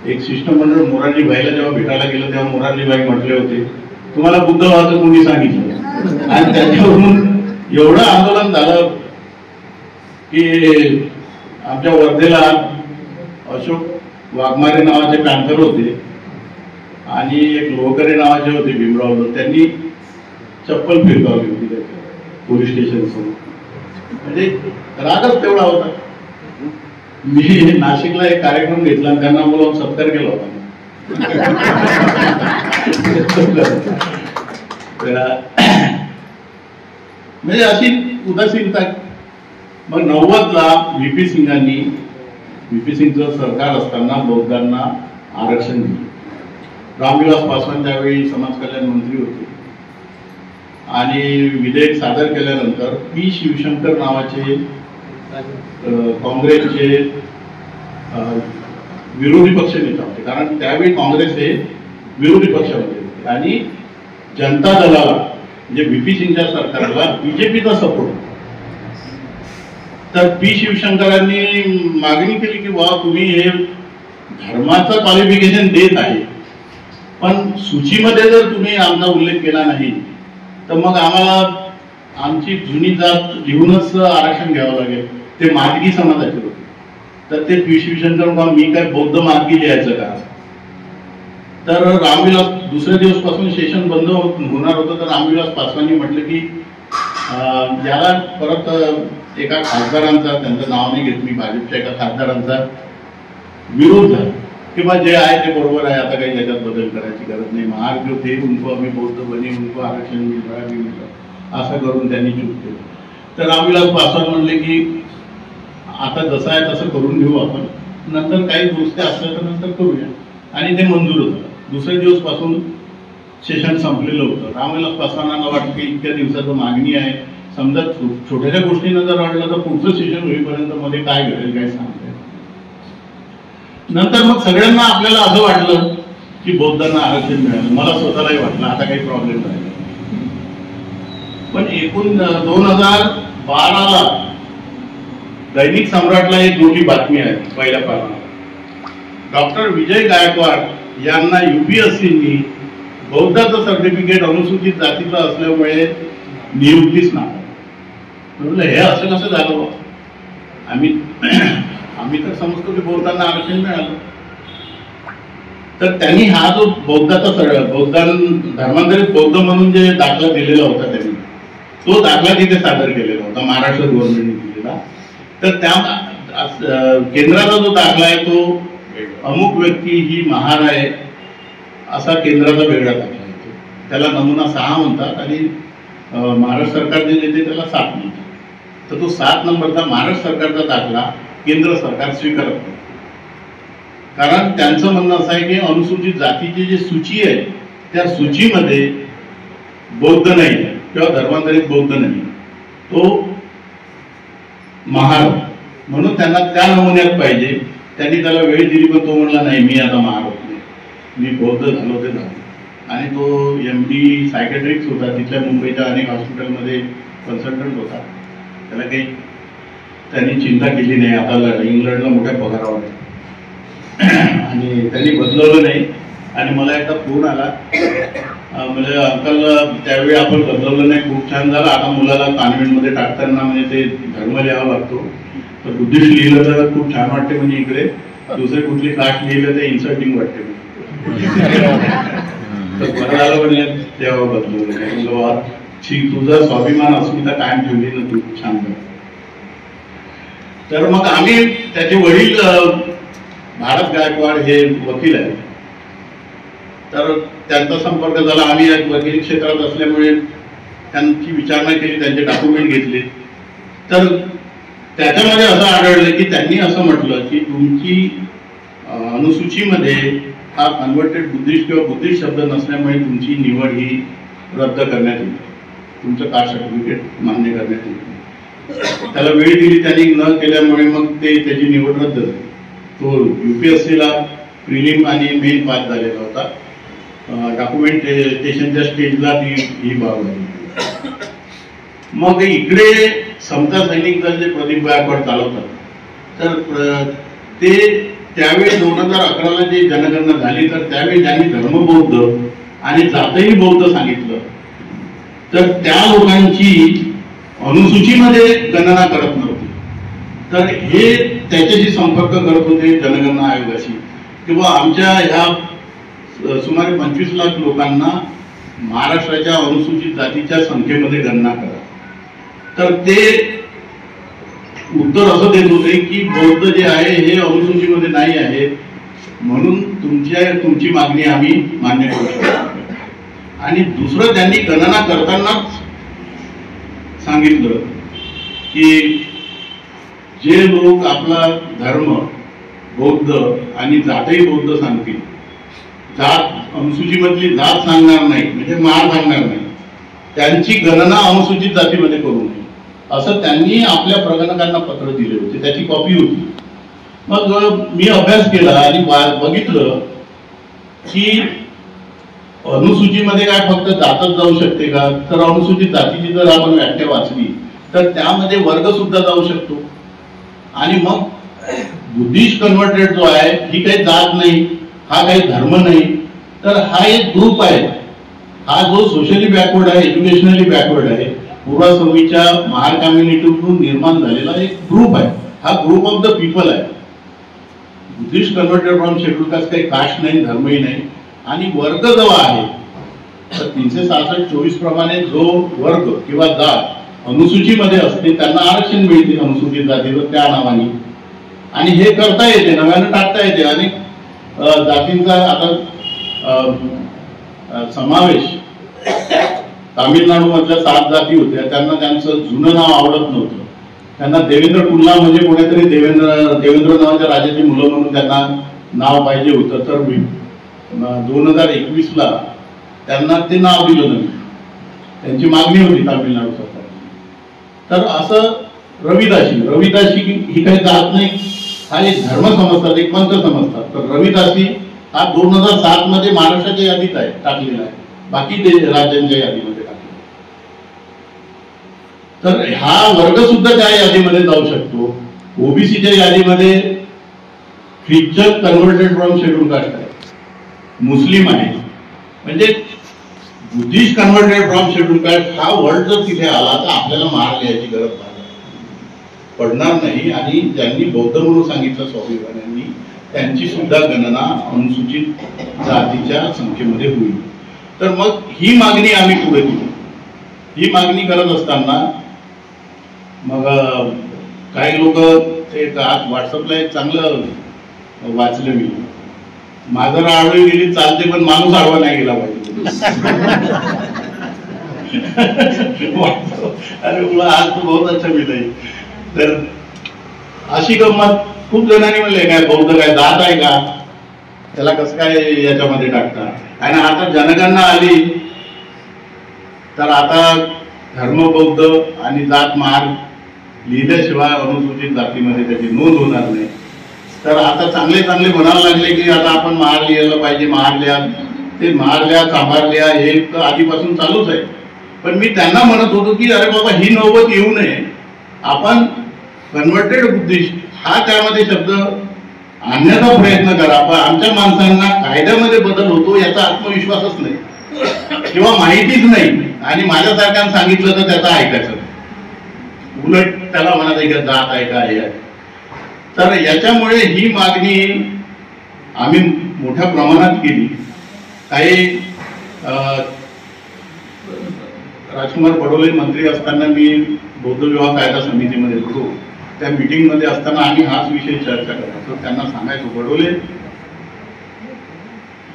एक शिष्टमंडळ मोरारजीभाईला जेव्हा भेटायला गेलं तेव्हा मोरारजीभाई म्हटले होते, तुम्हाला बुद्ध व्हायचं कोणी सांगितलं. आणि त्याच्यावरून एवढं आंदोलन झालं की आमच्या वर्धेला अशोक वाघमारे नावाचे पॅन्थर होते आणि एक लोहकरे नावाचे होते भीमराव, त्यांनी चप्पल फिरकावली होती त्याच्या पोलीस स्टेशन समोर. म्हणजे रागच तेवढा होता. मी नाशिकला एक कार्यक्रम घेतला आणि त्यांना बोलावून सत्कार केला होता. म्हणजे अशी उदासीनता. मग 90ला व्हीपी सिंगचं सरकार असताना बौद्धांना आरक्षण दिलं. रामविलास पासवान त्यावेळी समाज कल्याण मंत्री होते आणि विधेयक सादर केल्यानंतर पी शिवशंकर नावाचे काँग्रेसचे विरोधी पक्ष नेता होते, कारण त्यावेळी काँग्रेस हे विरोधी पक्षामध्ये होते आणि जनता दलाला म्हणजे व्हीपी सिंगच्या सरकारला बीजेपीचा सपोर्ट. तर पी शिवशंकरांनी मागणी केली की वा तुम्ही हे धर्माचं क्वालिफिकेशन देत आहे, पण सूचीमध्ये जर तुम्ही आमचा उल्लेख केला नाही तर मग आम्हाला आमची जुनी जात लिहूनच आरक्षण घ्यावं लागेल. ते मार्गी समाजाचे होते. तर ते पी शिवशंकर मी काय बौद्ध मार्गी लिहायचं का. तर रामविलास दुसऱ्या दिवसपासून सेशन बंद होणार होतं. तर रामविलास पासवानी म्हटलं की याला परत एका खासदारांचा, त्यांचं नाव नाही घेत मी, भाजपच्या एका खासदारांचा विरोध झाला की बा जे आहे ते बरोबर आहे, आता काही त्याच्यात बदल करायची गरज नाही. महार जो थे उनको आम्ही बौद्ध बने, उनको आरक्षण मिळ रहा मिळतं असं करून त्यांनी चूक केली. तर रामविलास पासवान म्हणले की आता जसं आहे तसं करून घेऊ आपण, नंतर काही गोष्टी असल्या तर नंतर करूया. आणि ते मंजूर होतं. दुसऱ्या दिवसपासून सेशन संपलेलं होतं. रामविलास पासवानांना वाटलं की इतक्या दिवसाचं मागणी आहे, समजा छोट्याशा गोष्टीनं जर वाटलं तर पुढचं सेशन होईपर्यंत मध्ये काय घडेल काय सांगता. नंतर मग सगळ्यांना आपल्याला असं वाटलं की बौद्धांना आरक्षण मिळालं. मला स्वतःलाही वाटलं आता काही प्रॉब्लेम नाही. पण एकूण 2012ला दैनिक सम्राटला एक मोठी बातमी आहे पहिल्या पानावर. डॉक्टर विजय गायकवाड यांना UPSCनी बौद्धाचं सर्टिफिकेट अनुसूचित जातीचं असल्यामुळे नियुक्तीच नाही. म्हटलं हे असं कसं झालं. आम्ही तर समजतो की बौद्धांना आरक्षण मिळालं. तर त्यांनी हा जो धर्मांतरित बौद्ध म्हणून जे दाखला दिलेला होता त्यांनी, तो दाखला तिथे सादर केलेला होता महाराष्ट्र गव्हर्नमेंटने दिलेला. तर त्या केंद्राचा जो दाखला आहे तो अमुक व्यक्ती ही महार आहे असा केंद्राचा वेगळा दाखला आहे. त्याला नमुना 6 म्हणतात आणि महाराष्ट्र सरकारने देते त्याला 7 म्हणतात. तर तो 7 नंबरचा महाराष्ट्र सरकारचा दाखला केंद्र सरकार स्वीकारत नाही. कारण त्यांचं म्हणणं असं आहे की अनुसूचित जातीची जी सूची आहे त्या सूचीमध्ये बौद्ध नाही किंवा धर्मांतरित बौद्ध नाही, तो महार, म्हणून त्यांना त्या नमुन्यात पाहिजे. त्यांनी त्याला वेळ दिली पण तो म्हणला नाही मी आता महार होत नाही, मी बौद्ध झालो ते झालो. आणि तो MD सायकॅट्रिक्स होता, तिथल्या मुंबईच्या अनेक हॉस्पिटलमध्ये कन्सल्टंट होता. त्याला काही त्यांनी चिंता केली नाही. आता इंग्लंडला मोठ्या पगारावर आहे आणि त्यांनी बदलवलं नाही. आणि मला एकदा फोन आला म्हणजे अंकल त्यावेळी आपण बदलवलं नाही, खूप छान झालं, आता मुलाला कॉन्व्हेंटमध्ये टाकताना म्हणजे ते धर्म लिहावा लागतो तर बुद्धिस्ट लिहिलं तर खूप छान वाटते, म्हणजे इकडे दुसरे कुठली कास्ट लिहिलं तर इन्सल्टिंग वाटते. तर बरं झालं म्हणजे तेव्हा बदलवलं. तुझा स्वाभिमान अस्मिता कायम ठेवली ना तू, छान झालं. तर मग आम्ही त्याचे वडील भारत गायकवाड हे वकील आहेत, तर त्यांचा संपर्क झाला. आम्ही वकील क्षेत्रात असल्यामुळे त्यांची विचारणा केली, त्यांचे डॉक्युमेंट घेतले. तर त्याच्यामध्ये असं आढळलं की त्यांनी असं म्हटलं की तुमची अनुसूचीमध्ये हा कन्व्हर्टेड बुद्धिस्ट किंवा बुद्धिस्ट शब्द नसल्यामुळे तुमची निवड ही रद्द करण्यात येईल, तुमचं कास्ट सर्टिफिकेट मान्य करण्यात येईल. त्याला वेळ दिली त्यांनी न केल्यामुळे मग त्याची निवड रद्द झाली. तो UPSCला प्रिलिम आणि मेन पास झालेला होता. डॉक्युमेंटेशनच्या स्टेजला ही बाब झाली. मग इकडे समता सैनिक दल जे प्रदीप गायकवाड चालवतात, तर ते त्यावेळी 2011ला जी जनगणना झाली तर त्यावेळी ज्यांनी धर्मबौद्ध आणि जातही बौद्ध सांगितलं, तर त्या लोकांची अनुसूचीमध्ये गणना करत नव्हती. तर हे त्याच्याशी संपर्क करत होते जनगणना आयोगाशी, किंवा आमच्या ह्या सुमारे 25 लाख लोकांना महाराष्ट्राच्या अनुसूचित जातीच्या संख्येमध्ये गणना करा. तर ते उत्तर असं देत होते की बौद्ध जे आहे हे अनुसूचीमध्ये नाही आहे, म्हणून तुमची मागणी आम्ही मान्य करू शकतो. आणि दुसरं त्यांनी गणना करतानाच सांगितलं की जे लोक आपला धर्म बौद्ध आणि जातही बौद्ध सांगतील, जात अनुसूचीमधली जात सांगणार नाही म्हणजे माळ सांगणार नाही, त्यांची गणना अनुसूचित जातीमध्ये करू नये असं त्यांनी आपल्या प्रगणकांना पत्र दिले होते. त्याची कॉपी होती. मग मी अभ्यास केला आणि बघितलं की अनुसूचीमध्ये काय फक्त जातच जाऊ शकते का, तर अनुसूचित जातीची जर आपण व्याख्या वाचली तर त्यामध्ये वर्ग सुद्धा जाऊ शकतो. आणि मग बुद्धिस्ट कन्व्हर्टेड जो आहे ही काही जात नाही, हा काही धर्म नाही, तर हा एक ग्रुप आहे. हा जो सोशली बॅकवर्ड आहे, एज्युकेशनली बॅकवर्ड आहे, पूर्वा 6वीच्या महार कम्युनिटीतून निर्माण झालेला एक ग्रुप आहे. हा ग्रुप ऑफ द पीपल आहे. Buddhist converted from schedule caste काही कास्ट नाही, धर्मही नाही. आणि वर्ग जो आहे तर 366-24 प्रमाणे जो वर्ग किंवा जात अनुसूचीमध्ये असते त्यांना आरक्षण मिळते अनुसूचित जातीवर त्या नावाने. आणि हे करता येते, नव्यानं टाकता येते. आणि जातींचा आता समावेश, तामिळनाडू मधल्या 7 जाती होत्या, त्यांना त्यांचं जुनं नाव आवडत नव्हतं. त्यांना देवेंद्र कुल्ला म्हणजे कोणीतरी देवेंद्र नावाच्या राजाची मुलं म्हणून त्यांना नाव पाहिजे होतं. तर 2021ला त्यांना ते नाव दिलं नाही, त्यांची मागणी होती तामिळनाडू सरकार. तर असं रविदासी ही काही जात नाही, हा एक धर्म समजतात, एक पंथ समजतात. तर रविदासी हा 2007 मध्ये महाराष्ट्राच्या यादीत आहे, टाकलेला आहे, बाकी राज्यांच्या यादीमध्ये टाकलेला. तर हा वर्ग सुद्धा त्या यादीमध्ये जाऊ शकतो. ओबीसीच्या यादीमध्ये Christian converted from schedule caste आहे, मुस्लिम आहे. म्हणजे Buddhist converted from schedule caste हा वर्ड जर तिथे आला तर आपल्याला मार लिहायची गरज नाही. पडणार नाही आणि ज्यांनी बौद्ध म्हणून सांगितलं स्वाभिमान्यांनी त्यांची सुद्धा गणना अनुसूचित जातीच्या संख्येमध्ये होईल. तर मग ही मागणी आम्ही पुढे केली. ही मागणी करत असताना मग काही लोक एक आज व्हॉट्सअपला एक चांगलं वाचलं मी, माझं आडवी गेली चालते पण माणूस आडवा नाही गेला पाहिजे. अरे तुला आज तो बहुत अच्छा मिळाली. तर अशी गंमत खूप जणांनी म्हणले काय बौद्ध काय जात आहे का, त्याला कसं काय याच्यामध्ये टाकता. आणि आता जनगणना आली तर आता धर्म बौद्ध आणि जात महार लिहिल्याशिवाय अनुसूचित जातीमध्ये त्याची नोंद होणार नाही. तर आता चांगले चांगले म्हणायला लागले की आता आपण महार लिहायला पाहिजे, महार लिहा, ते महार लिहा, चांभार लिहा, हे तर आधीपासून चालूच आहे. पण मी त्यांना म्हणत होतो की अरे बाबा ही नौबत येऊ नये, आपण कन्व्हर्टेड बुद्धिस्ट हा त्यामध्ये शब्द आणण्याचा प्रयत्न करा. पण आमच्या माणसांना कायद्यामध्ये बदल होतो याचा आत्मविश्वासच नाही किंवा माहितीच नाही, आणि माझ्यासारख्यानं सांगितलं तर त्याचा ऐकायचं, उलट त्याला म्हणत आहे का जात आहे का हे आहे. तर याच्यामुळे ही मागणी आम्ही मोठ्या प्रमाणात केली. काही राजकुमार बडोले मंत्री असताना मी बौद्ध विवाह कायदा समितीमध्ये होतो. त्या मीटिंगमध्ये असताना आम्ही हाच विषय चर्चा करायचो. त्यांना सांगायचो बडोले,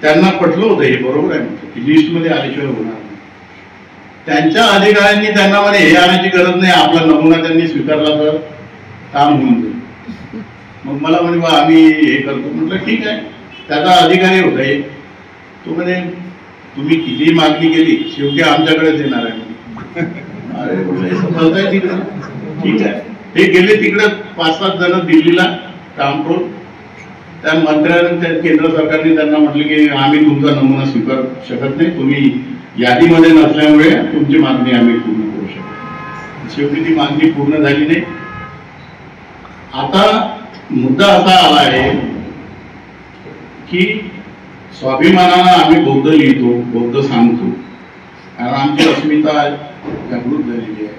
त्यांना पटलं होतं हे बरोबर आहे की लिस्टमध्ये आल्याशिवाय होणार नाही. त्यांच्या अधिकाऱ्यांनी त्यांना म्हणे हे आणायची गरज नाही, आपला नमुना त्यांनी स्वीकारला तर काम होऊन जाईल. मग मला म्हणे बा आम्ही हे करतो. म्हटलं ठीक आहे. त्याचा अधिकारी होता एक, तो म्हणे तुम्ही किती मागणी केली शेवटी आमच्याकडेच येणार आहे. अरे बोलताय तिकडे, ठीक आहे. हे गेले तिकडे 5-7 जण दिल्लीला कामकोल. त्या मंत्र्यांनी त्या केंद्र सरकारने त्यांना म्हटलं की आम्ही तुमचा नमुना स्वीकार शकत नाही, तुम्ही यादीमध्ये नसल्यामुळे तुमची मागणी आम्ही पूर्ण करू शकतो. शेवटी ती मागणी पूर्ण झाली नाही. आता मुद्दा असा आला आहे की स्वाभिमानानं आम्ही बौद्ध लिहितो, बौद्ध सांगतो, कारण आमची अस्मिता जागृत झालेली आहे.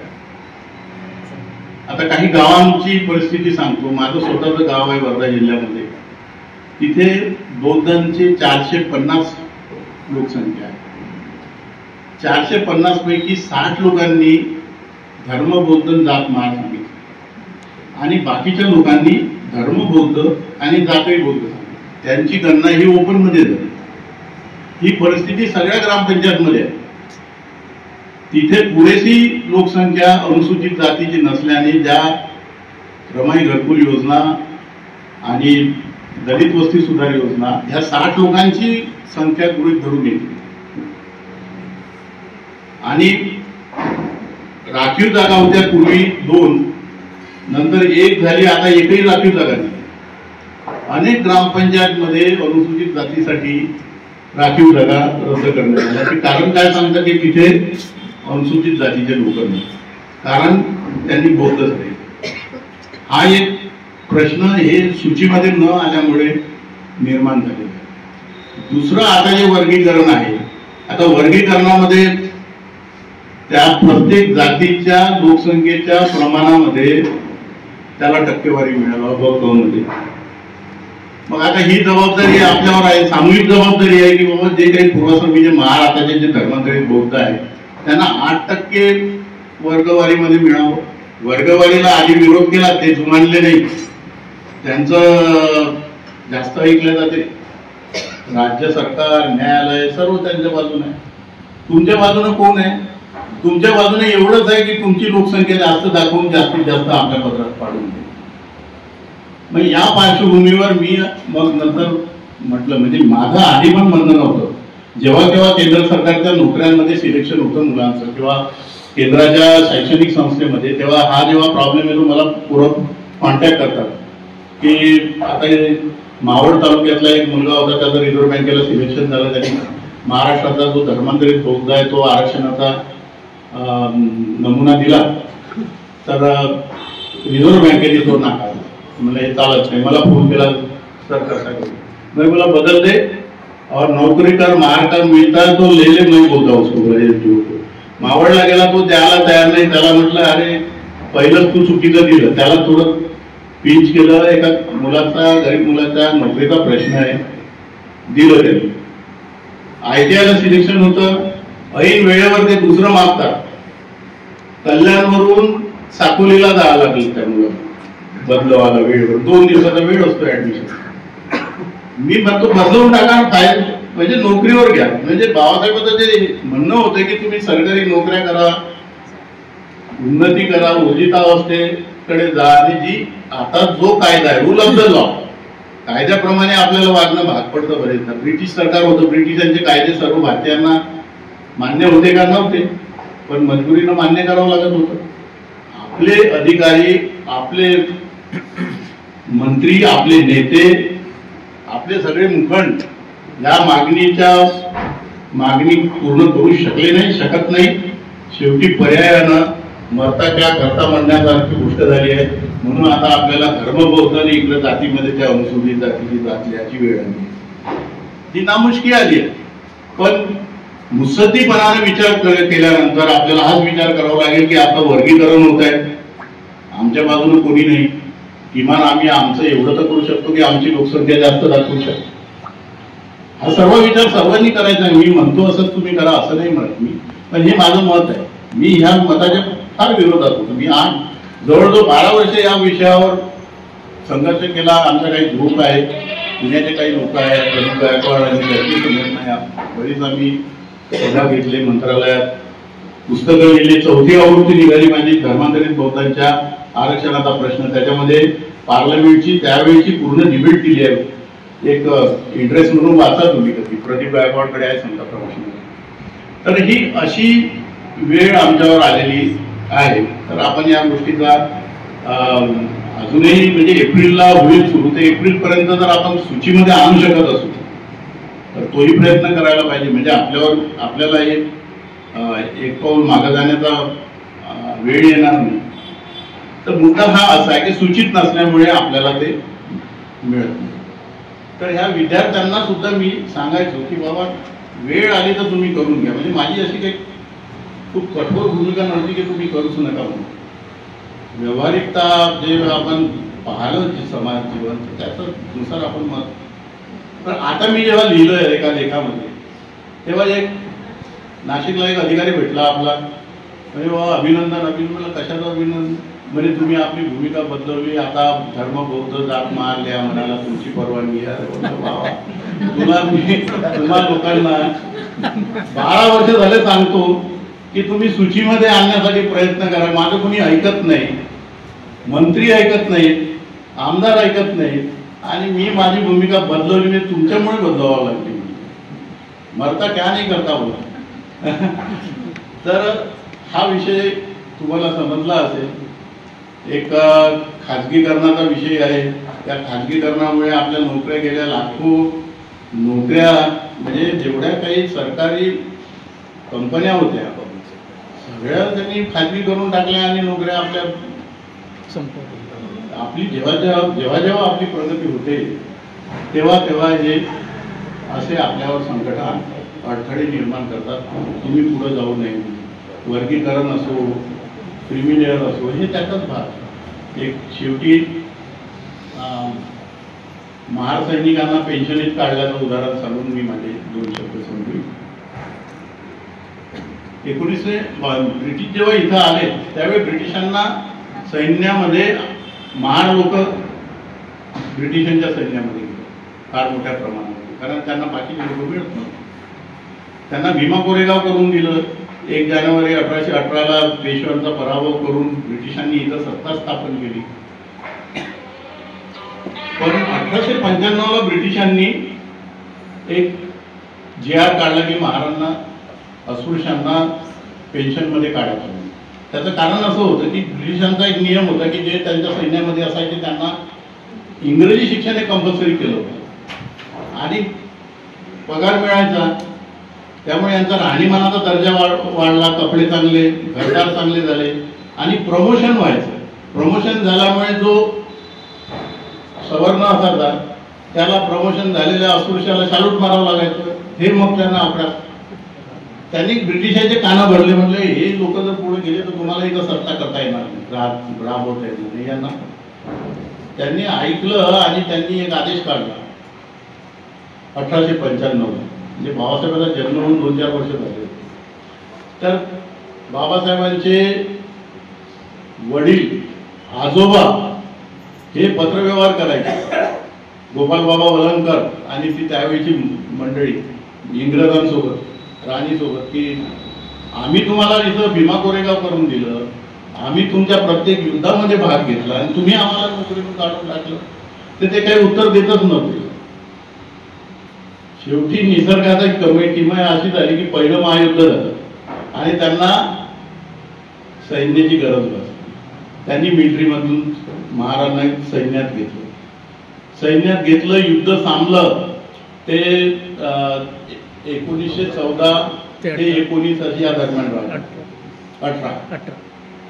आता काही गावांची परिस्थिती सांगतो. माझं स्वतःचं गाव आहे वर्धा जिल्ह्यामध्ये. तिथे बौद्धांची 450 लोकसंख्या आहे. 450 पैकी 60 लोकांनी धर्म बौद्ध जात महार सांगितलं आणि बाकीच्या लोकांनी धर्म बौद्ध आणि जातही बौद्ध सांगितलं. त्यांची गणना ही ओपन मध्ये झाली. ही परिस्थिती सगळ्या ग्रामपंचायतमध्ये आहे. तिथे पुरेशी लोकसंख्या अनुसूचित जातीची नसल्याने ज्या रमाई घरकुल योजना आणि दलित वस्ती सुधार योजना ह्या 60 लोकांची संख्या गृहीत धरून घेतली आणि राखीव जागा होत्या पूर्वी 2, नंतर 1 झाली, आता एकही राखीव जागा नाही. अनेक ग्रामपंचायतमध्ये अनुसूचित जातीसाठी राखीव जागा रद्द करण्यात आल्या. कारण काय सांगतात की तिथे अनुसूचित जातीचे लोक नाही, कारण त्यांनी बौद्धच नाही. हा एक प्रश्न हे सूचीमध्ये न आल्यामुळे निर्माण झालेला आहे. दुसरं आता जे वर्गीकरण आहे, आता वर्गीकरणामध्ये त्या प्रत्येक जातीच्या लोकसंख्येच्या प्रमाणामध्ये त्याला टक्केवारी मिळाला मध्ये. मग आता ही जबाबदारी आपल्यावर आहे, सामूहिक जबाबदारी आहे की बाबा जे काही पूर्वसंगीचे महार आताचे जे धर्मांतरित बौद्ध आहेत त्यांना 8% वर्गवारीमध्ये मिळावं. वर्गवारीला आधी विरोध केला, ते जुमानले नाही, त्यांचं जास्त ऐकलं जाते. राज्य सरकार, न्यायालय सर्व त्यांच्या बाजूने आहे. तुमच्या बाजूने कोण आहे? तुमच्या बाजूने एवढंच आहे की तुमची लोकसंख्या जास्त दाखवून जास्तीत जास्त आपल्या पत्रात पाडून दे. मग या पार्श्वभूमीवर मी मग नंतर म्हटलं, म्हणजे माझं आधी पण म्हणणं नव्हतं, जेव्हा केव्हा केंद्र सरकारच्या नोकऱ्यांमध्ये सिलेक्शन होतं मुलांचं किंवा केंद्राच्या शैक्षणिक संस्थेमध्ये, तेव्हा हा जेव्हा प्रॉब्लेम येतो मला पूर्ण कॉन्टॅक्ट करतात की आता मावळ तालुक्यातला एक मुलगा होता, त्याचं रिझर्व्ह बँकेला सिलेक्शन झालं, त्यांनी महाराष्ट्राचा जो धर्मांतरित बौद्ध आहे तो आरक्षणाचा नमुना दिला, तर रिझर्व्ह बँकेने तो नाकारला. मला हे चालत नाही. मला फोन केला, सर कसा करू, मला बदल दे और नौकरी कर, महार का मिळता तो ले ले, मैं बोलता उसको. मावळला गेला, तो द्यायला तयार नाही. त्याला म्हटलं अरे पहिलंच तू चुकीचं दिलं, त्याला थोडं पिंच केलं. एका मुलाचा, गरीब मुलाचा नोकरीचा प्रश्न आहे, दिलं त्यांनी. ITI ला सिलेक्शन होतं, ऐन वेळेवर ते दुसरं मागतात. कल्याणवरून साकोलीला जावं लागलं त्या मुलाला बदलवायला वेळेवर. 2 दिवसाचा वेळ असतो ऍडमिशन. मी म्हणतो बदलवून टाका, फाईल म्हणजे नोकरीवर घ्या. म्हणजे बाबासाहेबांचं जे म्हणणं होतं की तुम्ही सरकारी नोकऱ्या करा, उन्नती करा, ऊर्जितावस्थेकडे जा. आणि जी आता जो कायदा आहे, रूल ऑफ द लॉ, कायद्याप्रमाणे आपल्याला वागणं भाग पडतं. बरेचदा ब्रिटिश सरकार होतं, ब्रिटिशांचे कायदे सर्व भारतीयांना मान्य होते का? नव्हते, पण मजबुरीनं मान्य करावं लागत होतं. आपले अधिकारी, आपले मंत्री, आपले नेते, आपले सगळे मुखंड या मागणी पूर्ण करू शकत नाही. शेवटी पर्यायानं मरताच्या करता म्हणण्यासारखी गोष्ट झाली आहे. म्हणून आता आपल्याला धर्मबौद्ध आणि इकडे जातीमध्ये त्या अनुसूचित जातीची जातल्याची वेळ आली, ती नामुष्की आली आहे. पण मुत्सद्दीपणाने विचार केल्यानंतर आपल्याला हाच विचार करावा लागेल की आता वर्गीकरण होत आहे, आमच्या बाजूने कोणी नाही, किमान आम्ही आमचं एवढं तर करू शकतो की आमची लोकसंख्या जास्त दाखवू शकतो. हा सर्व विचार सर्वांनी करायचा आहे. मी म्हणतो असंच तुम्ही करा असं नाही म्हणत मी, पण हे माझं मत आहे. मी ह्या मताच्या फार विरोधात होतो. मी आज जवळजवळ 12 वर्ष या विषयावर संघर्ष केला. आमचा काही ग्रुप आहे, पुण्याचे काही लोक आहेत, प्रदीप गायकवाड आणि त्याची संघटना, बरीच आम्ही सभा घेतले, मंत्रालयात पुस्तकं लिहिली. 4थी आवृत्ती निघाली माझी धर्मांतरित बौद्धांच्या आरक्षणाचा प्रश्न. त्याच्यामध्ये पार्लमेंटची त्यावेळीची पूर्ण डिबेट दिली आहे. एक इंटरेस्ट म्हणून वाचा तुम्ही कधी, प्रदीप गायकवाडकडे आहे समजा प्रमोशन. तर ही अशी वेळ आमच्यावर आलेली आहे. तर आपण या गोष्टीचा अजूनही म्हणजे एप्रिलला होईल सुरू, तर एप्रिलपर्यंत जर आपण सूचीमध्ये आणू शकत असू तर तोही प्रयत्न करायला पाहिजे. म्हणजे आपल्याला एक पाऊल मागे जाण्याचा वेळ येणार नाही. तर मुद्दा हा असा आहे की सूचित नसल्यामुळे आपल्याला ते मिळत नाही. तर ह्या विद्यार्थ्यांना सुद्धा मी सांगायचो की बाबा वेळ आली तर तुम्ही करून घ्या. म्हणजे माझी अशी काही खूप कठोर भूमिका नव्हती की तुम्ही करूच नका म्हणून. व्यावहारिकता जे आपण पाहिलं समाज जीवन त्याच्यानुसार आपण मत. तर आता मी जेव्हा लिहिलं एका लेखामध्ये, तेव्हा एक नाशिकला एक अधिकारी भेटला आपला, म्हणजे बाबा अभिनंदन. म्हणलं कशाचं अभिनंदन? म्हणजे तुम्ही आपली भूमिका बदलवली, आता धर्म बौद्ध जात मारल्या, म्हणाला तुमची परवानगी आहे. तुम्हा लोकांना 12 वर्ष झाले सांगतो की तुम्ही सूचीमध्ये आणण्यासाठी प्रयत्न करा. माझं कोणी ऐकत नाही, मंत्री ऐकत नाहीत, आमदार ऐकत नाहीत, आणि मी माझी भूमिका बदलवली. मी तुमच्यामुळे बदलावं लागली. मरता क्या नाही करता बोला. तर हा विषय तुम्हाला समजला असेल. एक खाजगीकरणाचा विषय आहे. त्या खाजगीकरणामुळे आपल्या नोकऱ्या गेल्या, लाखो नोकऱ्या, म्हणजे जेवढ्या काही सरकारी कंपन्या होत्या सगळ्या त्यांनी खाजगी करून टाकल्या आणि नोकऱ्या आपल्या आपली जेव्हा आपली प्रगती होते तेव्हा हे असे आपल्यावर संकट आणतात, अडथळे निर्माण करतात. तुम्ही पुढे जाऊ नये. वर्गीकरण असो, क्रिमिनल असो, हे त्याचाच भाग. एक शेवटी महार सैनिकांना पेन्शनीत काढल्याचं उदाहरण सांगून मी माझे 2 शब्द समजू. ब्रिटिश जेव्हा इथं आले त्यावेळी ब्रिटिशांना सैन्यामध्ये महार लोक ब्रिटिशांच्या सैन्यामध्ये गेले फार मोठ्या प्रमाणामध्ये, कारण त्यांना बाकीचे लोक मिळत नव्हते. त्यांना भीमा कोरेगाव करून दिलं. 1 जानेवारी 1818ला पेशव्यांचा पराभव करून ब्रिटिशांनी इथं सत्ता स्थापन केली. पण 1895ला ब्रिटिशांनी एक JR काढला की महारांना, अस्पृश्यांना पेन्शनमध्ये काढायचं. त्याचं कारण असं होतं की ब्रिटिशांचा एक नियम होता की जे त्यांच्या सैन्यामध्ये असायचे त्यांना इंग्रजी शिक्षण हे कंपल्सरी केलं होतं आणि पगार मिळायचा. त्यामुळे यांचा राहणीमानाचा दर्जा वाढला, कपडे चांगले, घरदार चांगले झाले आणि प्रमोशन व्हायचं. प्रमोशन झाल्यामुळे जो सवर्ण असायचा त्याला प्रमोशन झालेल्या अस्पृश्याला शालूट मारावं लागायचं. हे मग त्यांना आपल्या त्यांनी ब्रिटिशांचे कानं भरले, म्हणले हे लोक जर पुढे गेले तर तुम्हाला इथं सत्ता करता येणार नाही, राबवता येणार नाही यांना. त्यांनी ऐकलं आणि त्यांनी एक आदेश काढला 1895 म्हणजे बाबासाहेबांचा जन्म होऊन 2-4 वर्ष झाले. तर बाबासाहेबांचे वडील आजोबा हे पत्रव्यवहार करायचे, गोपाल बाबा वलनकर आणि ती त्यावेळीची मंडळी इंग्रजांसोबत, राणीसोबत, की आम्ही तुम्हाला इथं भीमा कोरेगाव करून दिलं, आम्ही तुमच्या प्रत्येक युद्धामध्ये भाग घेतला आणि तुम्ही आम्हाला नोकरीतून काढून टाकलं. तर ते काही उत्तर देतच नव्हते. शेवटी निसर्गाचा किमया अशी झाली की पहिलं महायुद्ध झालं आणि त्यांना सैन्याची गरज भासली. त्यांनी मिलिटरीमधून महाराजांना सैन्यात घेतलं, युद्ध थांबलं. ते 1914 ते 19 अशी या दरम्यान राहिलं, 18.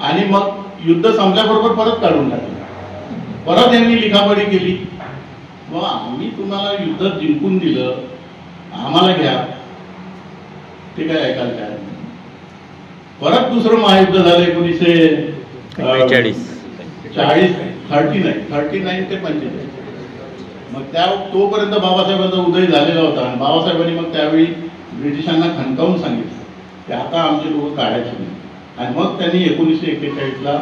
आणि मग युद्ध संपल्याबरोबर परत काढून टाकलं. परत यांनी लिखापडी केली, मग आम्ही तुम्हाला युद्ध जिंकून दिलं, आम्हाला घ्या. ते काय ऐकायला तयार नाही. परत दुसरं महायुद्ध झालं 1940, 39 ते 45. मग तोपर्यंत बाबासाहेबांचा उदय झालेला होता आणि बाबासाहेबांनी मग त्यावेळी ब्रिटिशांना खणकावून सांगितलं की आता आमचे लोक काढायचे नाही. आणि मग त्यांनी 1941ला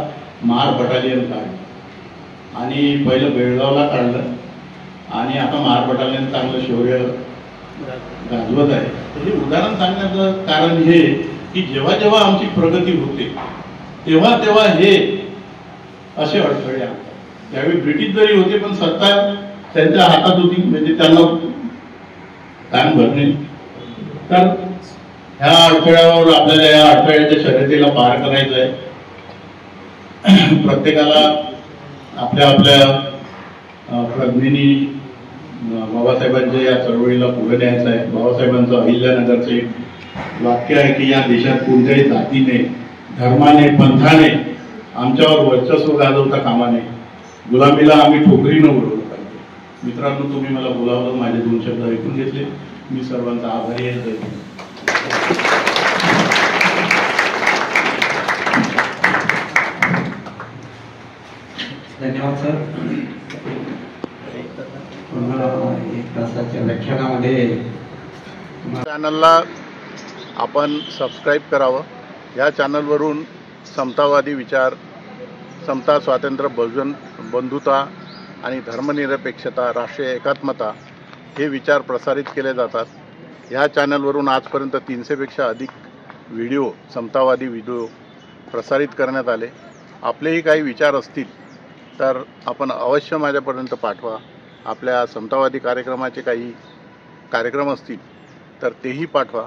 महार बटालियन काढलं आणि पहिलं बेळगावला काढलं आणि आता महार बटालियन चांगलं शौर्य गाजवत आहे. हे उदाहरण सांगण्याचं कारण हे की जेव्हा जेव्हा आमची प्रगती होते तेव्हा तेव्हा हे असे अडथळे आणतात. त्यावेळी ब्रिटिश जरी होते पण सत्ता त्यांच्या हातात होती, म्हणजे त्यांना कान भरणे. तर ह्या अडथळ्यावर आपल्याला या अडथळ्याच्या शर्यतीला पार करायचं आहे. प्रत्येकाला आपल्या आपल्या प्रज्ञेनी बाबासाहेबांच्या या चळवळीला पुढे न्यायचं आहे. बाबासाहेबांचं अहिल्यानगरचं एक वाक्य आहे की या देशात कोणत्याही जातीने, धर्माने, पंथाने आमच्यावर वर्चस्व गाजवता कामा नये. गुलामीला आम्ही ठोकरीनं उडवलं पाहिजे. मित्रांनो, तुम्ही मला बोलावलं, माझे 2 शब्द ऐकून घेतले. मी सर्वांचा आभारी आहे. धन्यवाद सर. पुन्हा 1 तासाच्या व्याख्यानामध्ये चॅनलला आपण सबस्क्राईब करावं. या चॅनलवरून समतावादी विचार, समता, स्वातंत्र्य, बंधुता आणि धर्मनिरपेक्षता, राष्ट्रीय एकात्मता हे विचार प्रसारित केले जातात. ह्या चॅनलवरून आजपर्यंत 300पेक्षा अधिक व्हिडिओ, समतावादी व्हिडिओ प्रसारित करण्यात आले. आपलेही काही विचार असतील तर आपण अवश्य माझ्यापर्यंत पाठवा. आपल्या समतावादी कार्यक्रमाचे काही कार्यक्रम असतील तर तेही पाठवा.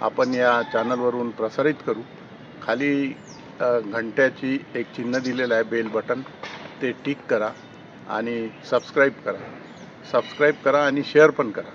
आपण या चॅनलवरून प्रसारित करू. खाली घंट्याची एक चिन्ह दिलेलं आहे, बेल बटन, ते टिक करा आणि सबस्क्राईब करा आणि शेअर पण करा.